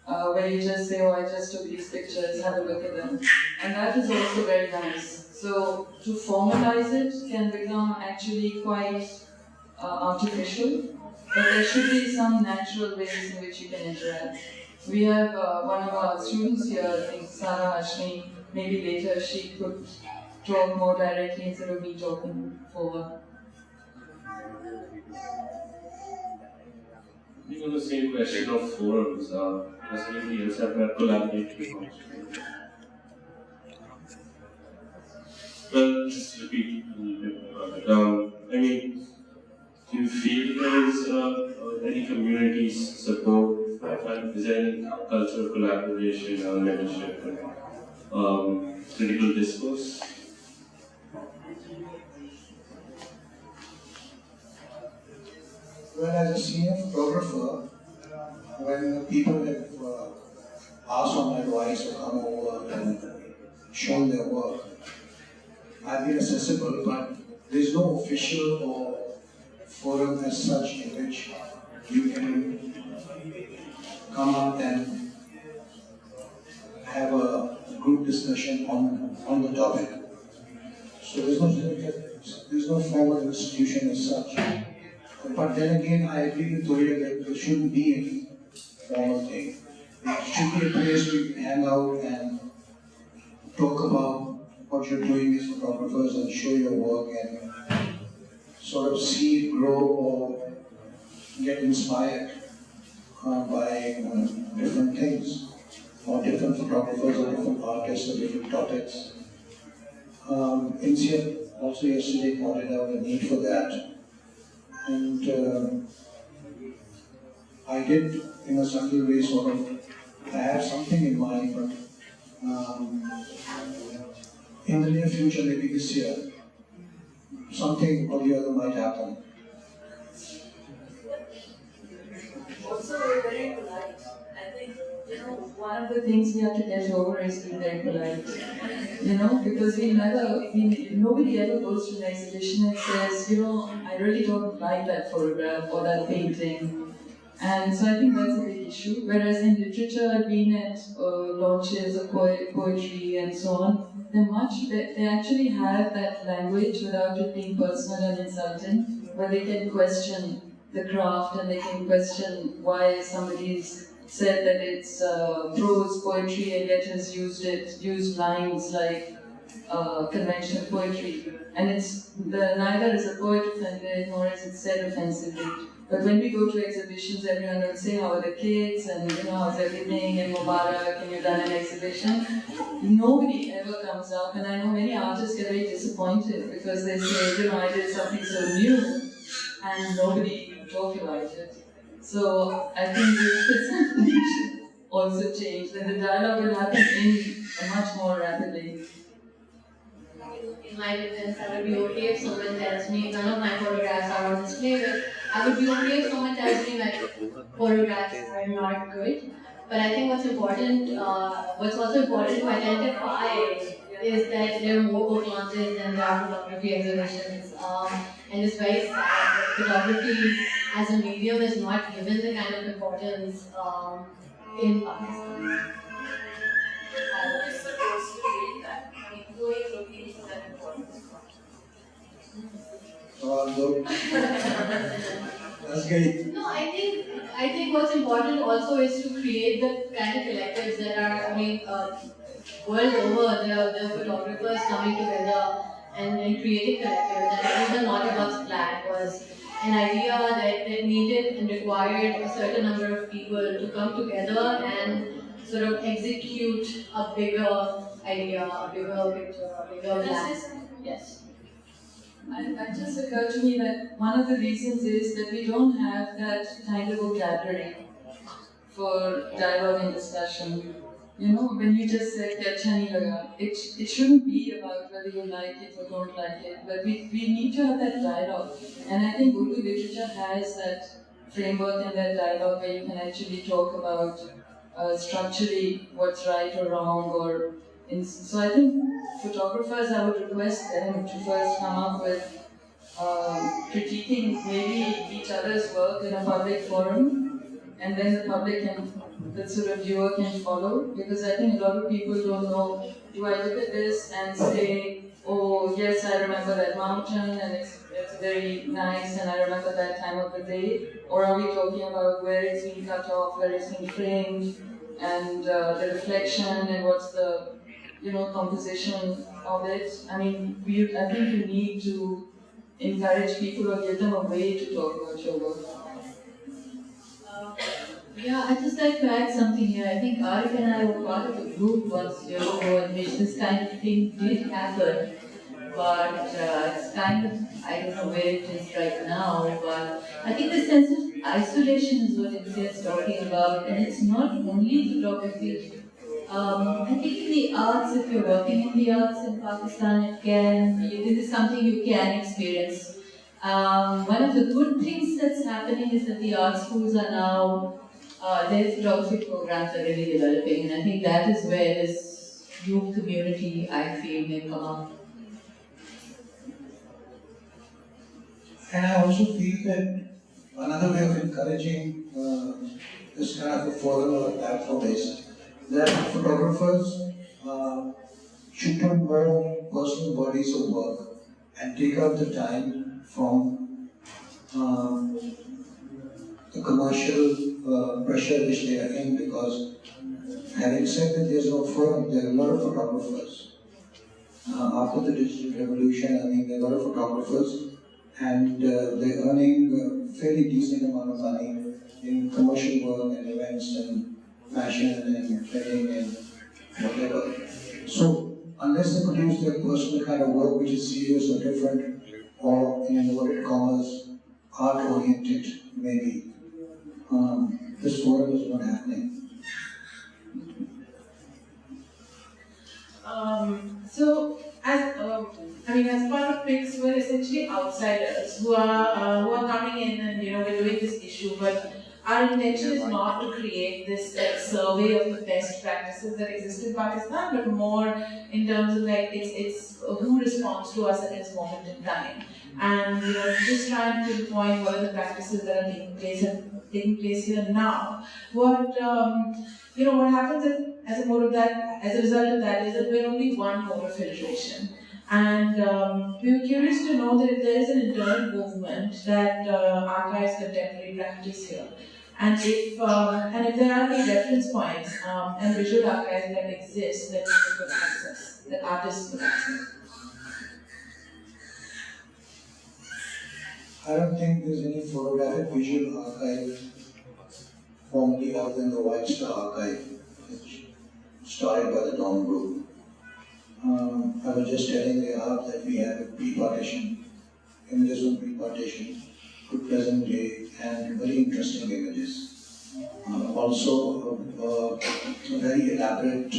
where you just say, oh, I just took these pictures, have a look at them. And that is also very nice. So to formalize it can become actually quite artificial, but there should be some natural ways in which you can interact. We have one of our students here, I think Sarah Ashmi, maybe later she could talk more directly instead of me talking for her. I think on the same question of forums, does anybody else have that collaborative? Well, just repeat a little bit about it. I mean, do you feel there is any communities support? Is there any culture of collaboration, mentorship, critical discourse? Well, as a senior photographer, when people have asked for my advice or come over and shown their work, I've been accessible, but there's no official or forum as such in which you can come up and have a group discussion on the topic. So there's no formal institution as such. But then again, I agree with Toria that there shouldn't be any formal thing. It should be a place where you can hang out and talk about what you're doing as photographers and show your work and sort of see it grow or get inspired by different things, or different photographers or different artists or different topics. Insia also yesterday pointed out the need for that. And I did, in a subtle way, sort of, I have something in mind, but in the near future, maybe this year, something or the other might happen. Also, we're very polite. I think, one of the things we have to get over is being very polite. Because nobody ever goes to an exhibition and says, I really don't like that photograph or that painting. And so I think that's a big issue. Whereas in literature, I've been at launches of poetry and so on. They actually have that language without it being personal and insulting, where they can question the craft and they can question why somebody's said that it's prose poetry and yet has used lines like conventional poetry. And neither is a poet offended nor is it said offensively. But when we go to exhibitions, everyone will say, how are the kids, and how's everything, and Mubarak, and you've done an exhibition. Nobody ever comes up, and I know many artists get very disappointed because they say, I did something so new, and nobody talked about it. So I think this should also change, and the dialogue will happen much more rapidly. In my defense, I would be okay if someone tells me none of my photographs are on display, but I would be okay if someone tells me my photographs are not good. But I think what's also important to identify is that there are more book launches than there are photography exhibitions. And it's very sad that photography as a medium is not given the kind of importance in Pakistan. Who is supposed to read that? I mean, who are you looking for that importance That's great. No, I think what's important also is to create the kind of collectives that are, world over, there are photographers coming together and creating collectives. And even Not Above Flat was an idea that needed and required a certain number of people to come together and sort of execute a bigger idea, a bigger picture, a bigger plan. Yes. It just occurred to me that one of the reasons is that we don't have that kind of vocabulary for dialogue and discussion. When you just said कि अच्छा नहीं लगा, it shouldn't be about whether you like it or don't like it, but we need to have that dialogue. And I think Urdu literature has that framework and that dialogue where you can actually talk about structurally what's right or wrong. So I think photographers, I would request them to first come up with critiquing maybe each other's work in a public forum, and then the sort of viewer can follow, because I think a lot of people don't know, do I look at this and say, oh yes, I remember that mountain and it's very nice and I remember that time of the day, or are we talking about where it's being cut off, where it's being framed, and the reflection and what's the composition of it. I think you need to encourage people or give them a way to talk about your work. I'd just like to add something here. I think Arif and I were part of a group once years ago in which this kind of thing did happen. But it's kind of, I don't know where it is right now, but I think the sense of isolation is what it's talking about, and it's not only photography. I think in the arts, if you're working in the arts in Pakistan, this is something you can experience. One of the good things that's happening is that the art schools are now, their photography programs are really developing, and I think that is where this youth community, I feel, may come up. And I also feel that another way of encouraging this kind of a forum or a platform is that photographers should put more personal bodies of work and take out the time from the commercial pressure which they are in, because having said that there's no forum, there are a lot of photographers. After the digital revolution, there are a lot of photographers, and they're earning a fairly decent amount of money in commercial work and events and fashion and wedding and whatever. So unless they produce their personal kind of work which is serious or different, or in inverted commas, art-oriented maybe, this forum is not happening. As part of PIX, we're essentially outsiders who are coming in and we're doing this issue, but our intention is not to create this survey of the best practices that exist in Pakistan, but more in terms of it's who responds to us at this moment in time, and just trying to pinpoint what are the practices that are taking place here now. What happens as a result of that is that we're only one mode of filtration. And we were curious to know that if there is an internal movement that archives contemporary practice here, and if there are any reference points and visual archives that exist that people could access, that artists could access. I don't think there's any photographic visual archive formally other than the White Star Archive, which started by the Dawn Group. I was just telling the Arab that we have a pre-partition, images on pre-partition to present day and very interesting images. Also, a very elaborate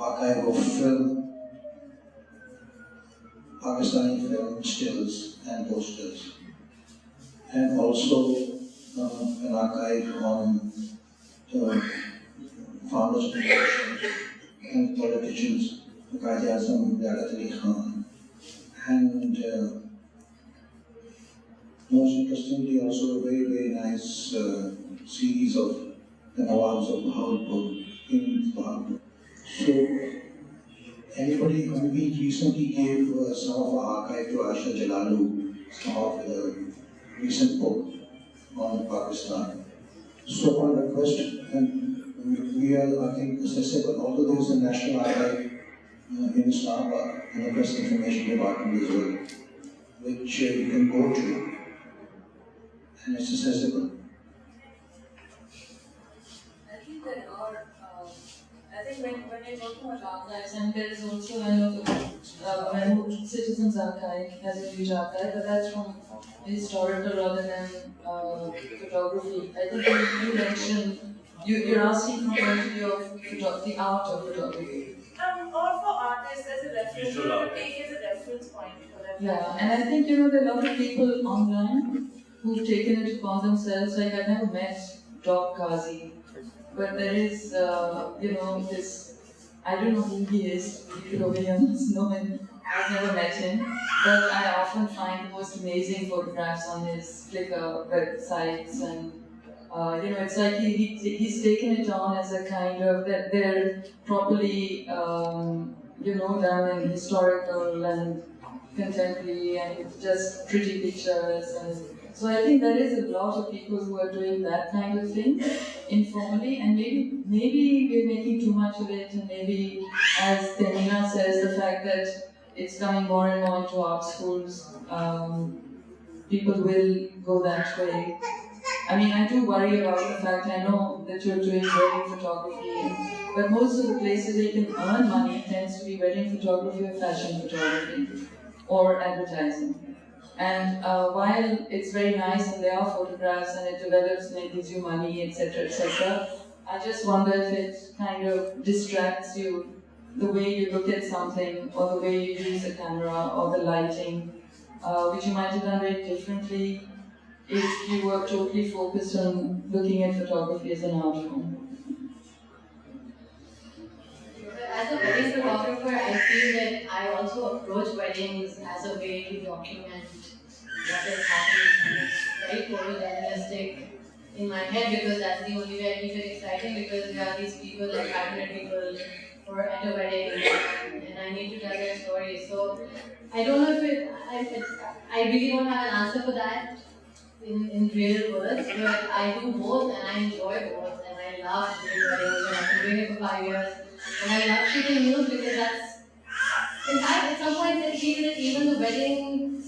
archive of film, Pakistani film stills and posters, and also an archive on the founders of the nation and politicians, Qaid-e-Azam, Liaquat Ali Khan, and most interestingly also a very, very nice series of the Nawabs of Bahawalpur in Bahawalpur. So, anybody, we recently gave some of our archive to Asha Jalalu, some of the recent book on Pakistan. So on request, and we are, I think, accessible, although there is a National Archive in Islamabad and the Press Information Department as well, which you can go to, and it's accessible. I think there are, I think when you're talking about archives, and there is also, I know, the Citizens Archive has a huge archive, but that's from historical rather than photography. I think when you mentioned, you're asking from the point of view of the art of photography. Or for artists as a reference, you have to take as a reference point for them. Yeah, and I think, there are a lot of people online who've taken it upon themselves. Like, I've never met Doc Kazi, but there is, this, I don't know who he is, you probably must know him. I've never met him, but I often find the most amazing photographs on his Flickr websites, and it's like he's taken it on as a kind of, that they're properly, done in historical and contemporary and just pretty pictures. And so I think there is a lot of people who are doing that kind of thing informally, and maybe we're making too much of it, and maybe, as Temina says, the fact that it's coming more and more into art schools, people will go that way. I mean, I do worry about the fact, I know that you're doing wedding photography, but most of the places where you can earn money tends to be wedding photography or fashion photography or advertising. And while it's very nice and there are photographs and it develops and it gives you money, etc., I just wonder if it kind of distracts you, the way you look at something, or the way you use the camera, or the lighting, which you might have done very differently if you were totally focused on looking at photography as an art form. As a wedding photographer, I feel that I also approach weddings as a way to document what is happening. It's very photojournalistic in my head, because that's the only way I keep it exciting, because there are these people, like 500 people who are at a wedding, and I need to tell their story. So I don't know if I really don't have an answer for that in real words, but I do both, and I enjoy both, and I love doing weddings, and I've been doing it for 5 years, and I love shooting news, because that's, in fact, at some point I feel that even the wedding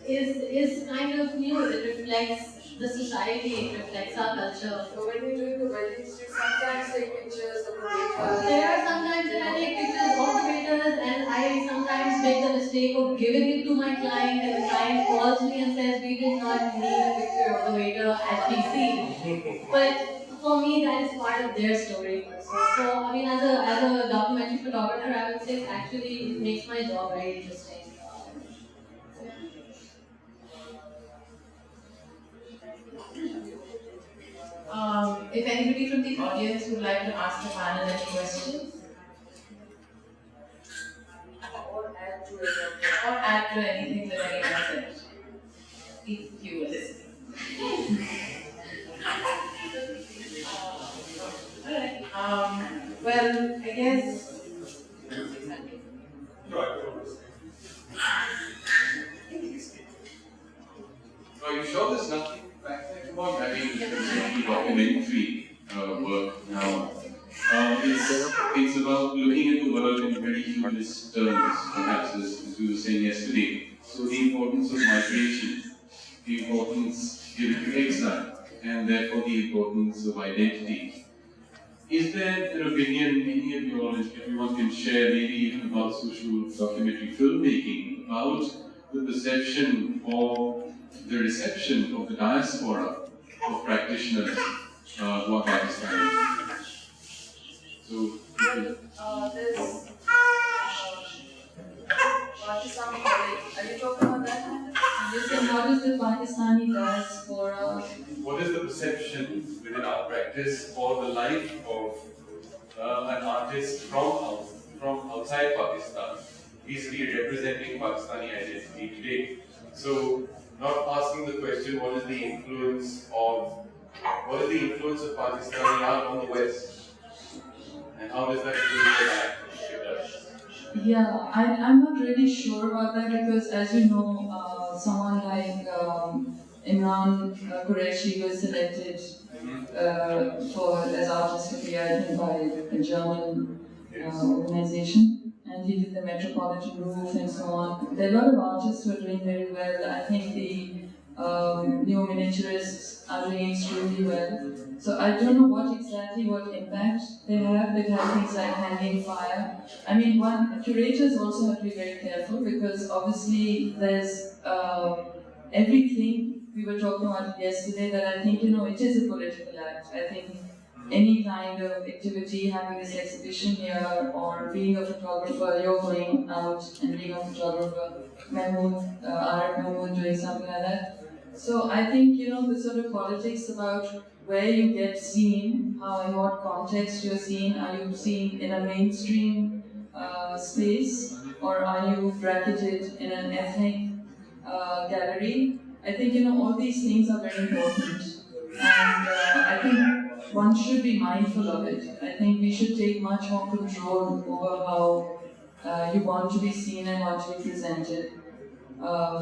is kind of news. It reflects the society, it reflects our culture. So when you're doing the weddings, you sometimes take pictures of the waiters. There are sometimes that I take pictures of the waiters, and I sometimes make the mistake of giving it to my client, and the client calls me and says, we did not need a picture of the waiter at PC. But for me, that is part of their story also. So, I mean, as a documentary photographer, I would say actually it makes my job very interesting. If anybody from the audience would like to ask the panel any questions? Or add to anything that anyone said. If you were listening. Alright. Well, I guess. Are you sure there's nothing back there? Come on, I mean, it's documentary work now. It's about looking at the world in very humanist terms, perhaps as we were saying yesterday. So the importance of migration, the importance given to exile, and therefore the importance of identity. Is there an opinion any of you all, if everyone can share, maybe even about social documentary filmmaking, about the perception or the reception of the diaspora of practitioners who are Pakistani? So, There's Pakistan. Are you talking about that? Yes, and what is the Pakistani diaspora? what is the perception within our practice or the life of an artist from outside Pakistan, easily representing Pakistani identity today? So, not asking the question, what is the influence of Pakistani art on the West, and how does that relate to Yeah, I'm not really sure about that because, as you know, someone like Imran Qureshi was selected as artist of the year, I think, by a German organization, and he did the Metropolitan Roof and so on. There are a lot of artists who are doing very well. I think the new miniaturists are doing extremely well. So I don't know what impact they have. They've had things like Hanging Fire. I mean, curators also have to be very careful because obviously there's everything we were talking about yesterday that I think, it is a political act. I think any kind of activity, having this exhibition here or being a photographer, you're going out and being a photographer, Arab Mahmood doing something like that. So I think, the sort of politics about where you get seen, how in what context you're seen, are you seen in a mainstream space or are you bracketed in an ethnic gallery? I think, all these things are very important. And I think one should be mindful of it. I think we should take much more control over how you want to be seen and want to be presented.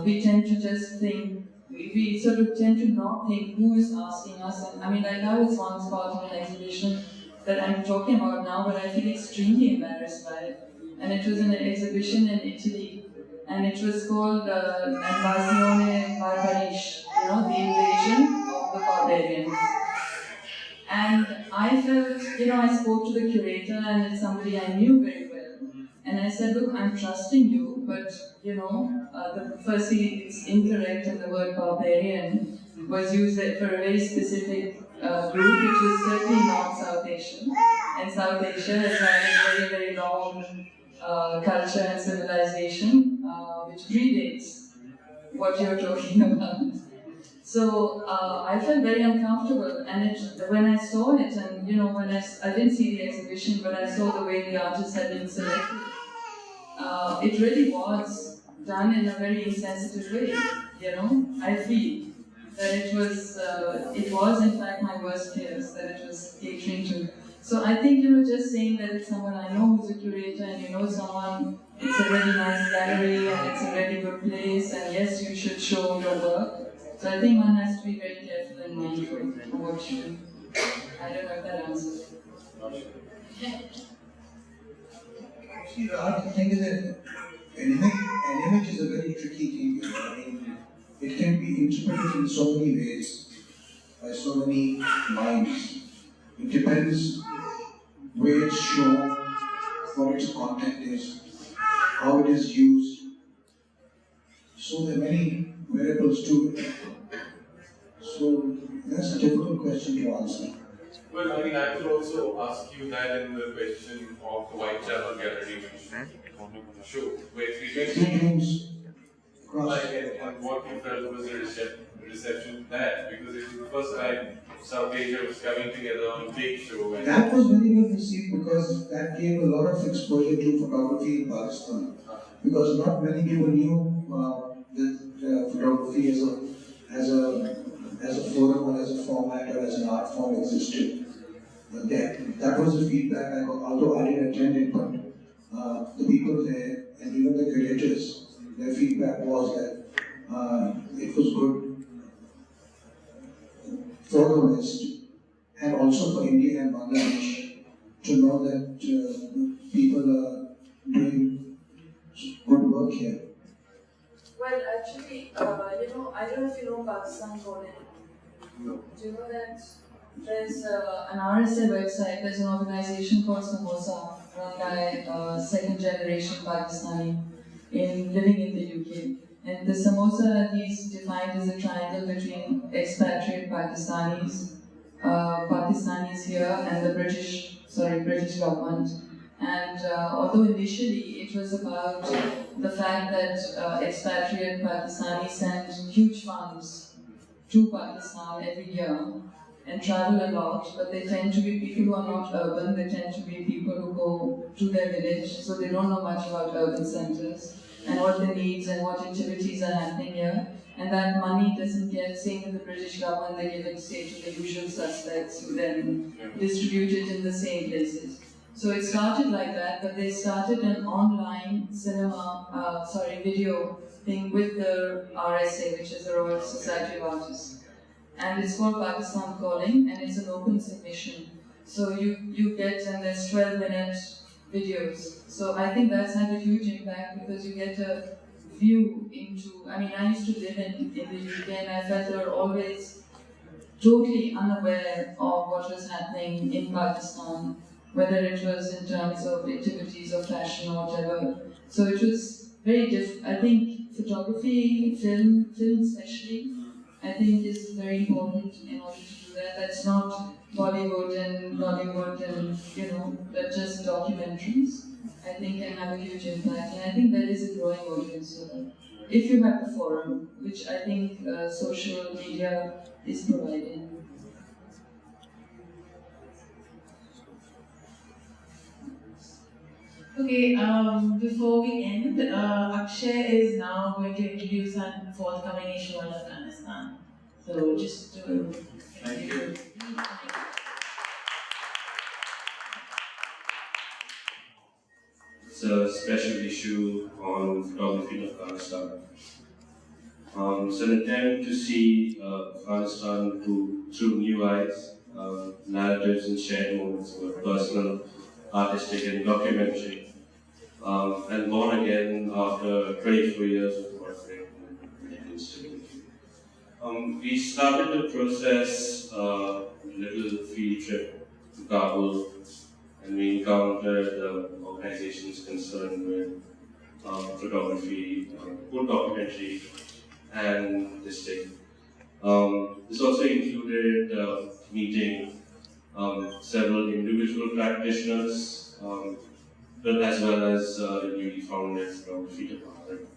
We tend to just think, we sort of tend to not think who is asking us. And I mean, like I was once part of an exhibition that I'm talking about now, but I feel extremely embarrassed by it. And it was an exhibition in Italy, and it was called Invasione Barbarish, the invasion of the barbarians. And I felt, I spoke to the curator, and it's somebody I knew very well. And I said, look, I'm trusting you, but, firstly, it's incorrect, and the word barbarian was used for a very specific group, which was certainly not South Asian. And South Asia has had a very, very long culture and civilization, which predates what you're talking about. So I felt very uncomfortable, and when I saw it, and I didn't see the exhibition, but I saw the way the artists had been selected. It really was done in a very insensitive way. I feel that it was in fact my worst fears that it was catering to. So I think just saying that it's someone I know who's a curator, and someone, it's a really nice gallery and it's a really good place, and yes, you should show your work. So I think one has to be very careful and mindful of what you do. I don't know if that answers. See, the hard thing is that an image is a very tricky thing. I mean, it can be interpreted in so many ways, by so many minds. It depends where it's shown, what its content is, how it is used. So there are many variables to it. So that's a difficult question to answer. Well, I mean, I could also ask you that in the question of the Whitechapel Gallery, sure, where we and what you felt was the reception to that, because it was the first time South Asia was coming together on a big show. And that was very well received because that gave a lot of exposure to photography in Pakistan. Because not many people knew that photography as a forum or as a format or as an art form existed. That was the feedback I got, although I didn't attend it, but the people there and even the curators, their feedback was that it was good for the West and also for India and Bangladesh to know that people are doing good work here. Well, actually, I don't know if you know Pakistan Calling. No. Do you know that? There's an RSA website, there's an organization called Samosa, run by second generation Pakistani living in the UK. And the Samosa is defined as a triangle between expatriate Pakistanis, Pakistanis here and the British government. And although initially it was about the fact that expatriate Pakistanis send huge funds to Pakistan every year and travel a lot, but they tend to be people who are not urban, they tend to be people who go to their village, so they don't know much about urban centres and what their needs and what activities are happening here. And that money doesn't get, same with the British government, they give it, say, to the usual suspects who then distribute it in the same places. So it started like that, but they started an online video thing with the RSA, which is the Royal Society of Artists. And it's called Pakistan Calling, and it's an open submission. So you get, and there's 12-minute videos. So I think that's had a huge impact because you get a view into, I used to live in the UK and I felt they were always totally unaware of what was happening in Pakistan, whether it was in terms of activities or fashion or whatever. So it was very different. I think photography, film especially, I think is very important in order to do that. That's not Bollywood and they're just documentaries. I think can have a huge impact, and I think there is a growing audience for that. If you have the forum, which I think social media is providing. Okay, before we end, Akshay is now going to introduce our forthcoming issue on Afghanistan. So just to Thank you. It's a special issue on photography in Afghanistan. It's an attempt to see Afghanistan through new eyes, narratives and shared moments of personal, artistic and documentary. And born again after 24 years of conflict and instability. We started the process a little field trip to Kabul, and we encountered organizations concerned with photography, food documentary, and this thing. This also included meeting several individual practitioners, but as well as the newly founded photography department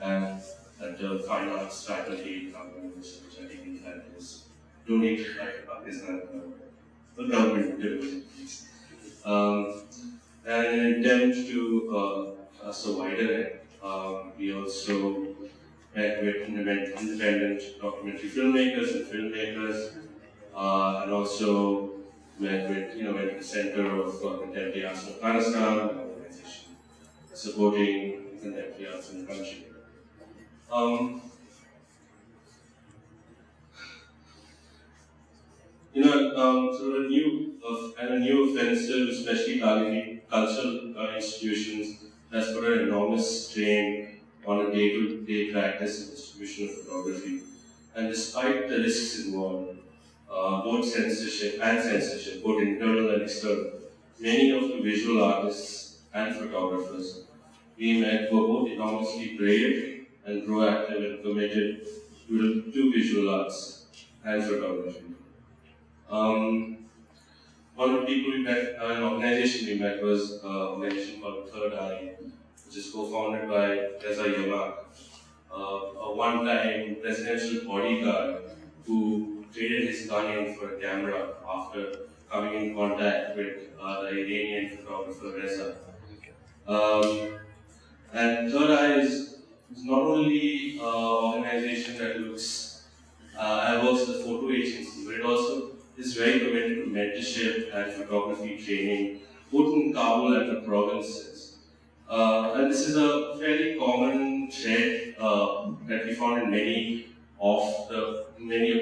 and at the Fine Arts Faculty, which I think we had is donated by Pakistan, the government universities. And in an attempt to cast a wider net, we also met with independent documentary filmmakers and filmmakers, and also met with, went to the Center of Contemporary Arts in Afghanistan, an organization supporting contemporary arts in the country. So a new offensive, especially targeting cultural institutions, has put an enormous strain on a day-to-day practice and distribution of photography. And despite the risks involved, both censorship, both internal and external, many of the visual artists and photographers we met were both enormously brave and proactive and committed to visual arts and photography. One of the people we met, an organization we met was an organization called Third Eye, which is co-founded by Reza Yamak, a one-time presidential bodyguard who traded his gun in for a camera after coming in contact with the Iranian photographer Reza. And Third Eye is not only an organization that looks works as a photo agency, but it also is very committed to mentorship and photography training, both in Kabul and the provinces. And this is a fairly common thread that we found in many of the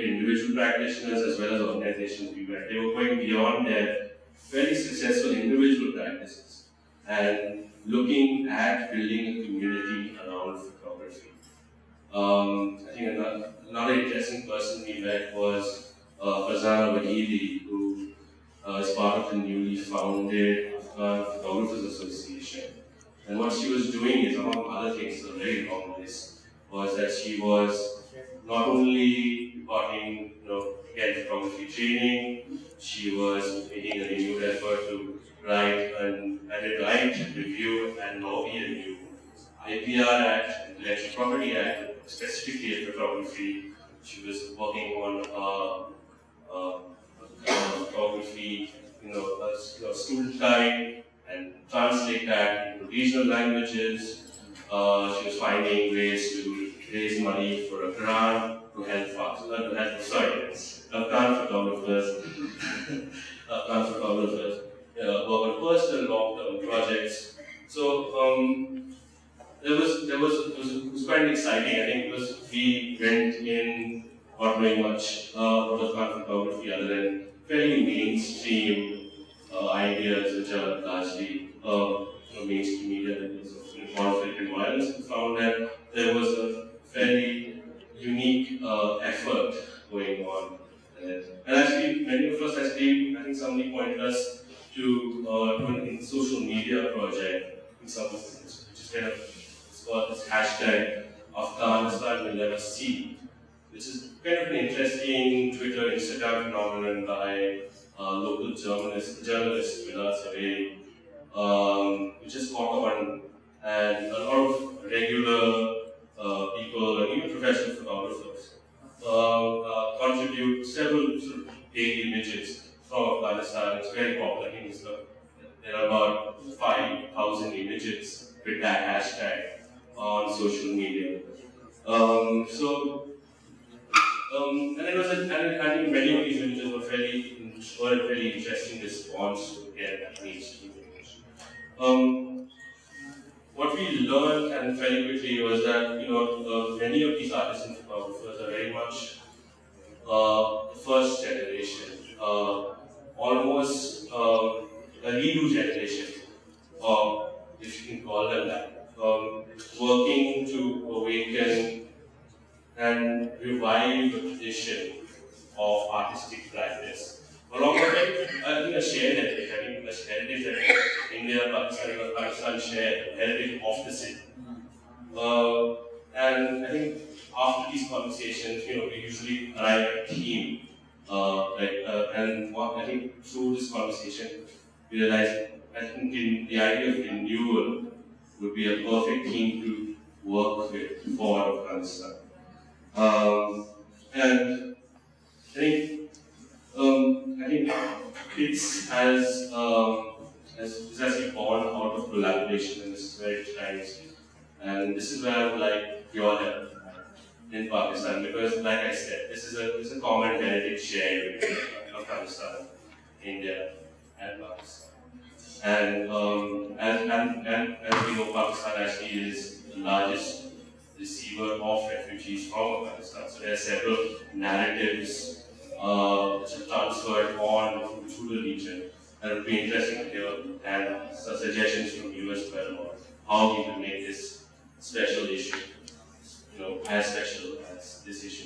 individual practitioners as well as organizations we met. They were going beyond their very successful individual practices and looking at building a community around photography. I think another interesting person we met was Farzana Wahidi, who is part of the newly founded Afghan Photographers Association. And what she was doing is, among other things, a very long list, was that she was not only imparting, again, photography training, she was making a renewed effort to write review and lobby a new IPR Act, Intellectual Property Act, specifically in photography. She was working on photography, student guide, and translate that into regional languages. She was finding ways to raise money for a grant to help Afghan photographers, work on personal long-term projects. So it was quite exciting. I think we went in not knowing much about Afghan photography other than fairly mainstream ideas which are largely mainstream media because of conflict and violence. We found that there was a fairly unique effort going on. And actually, many of us I think somebody pointed us to a social media project, which is kind of, it's called this hashtag Afghanistan will never see, which is kind of an interesting Twitter, Instagram phenomenon by local journalist Bilal Saveri, which is caught on, and a lot of regular people and even professional photographers contribute several sort of daily images from Afghanistan. It's very popular. I think there are about 5,000 images with that hashtag on social media. And it was I think many of these images were a very interesting response to get mainstream image. What we learned and fairly quickly was that many of these artists and photographers are very much the first generation, almost a redo generation, if you can call them that, working to awaken and revive the tradition of artistic practice. Along with it, I think a shared heritage. I think a heritage that India, Pakistan, and Afghanistan share, heritage of the city. And I think after these conversations, we usually arrive at a theme. I think through this conversation, we realized I think the idea of renewal would be a perfect theme to work with for Afghanistan. And I think PIX has actually born out of collaboration, and this is where it shines. And this is where I would like your help in Pakistan, because, like I said, this is a common heritage shared between Afghanistan, India, and Pakistan. And as we know, Pakistan actually is the largest receiver of refugees from Afghanistan. So there are several narratives which are transferred on through the region. And it would be interesting to hear and some suggestions from you as well about how we can make this special issue, as special as this issue.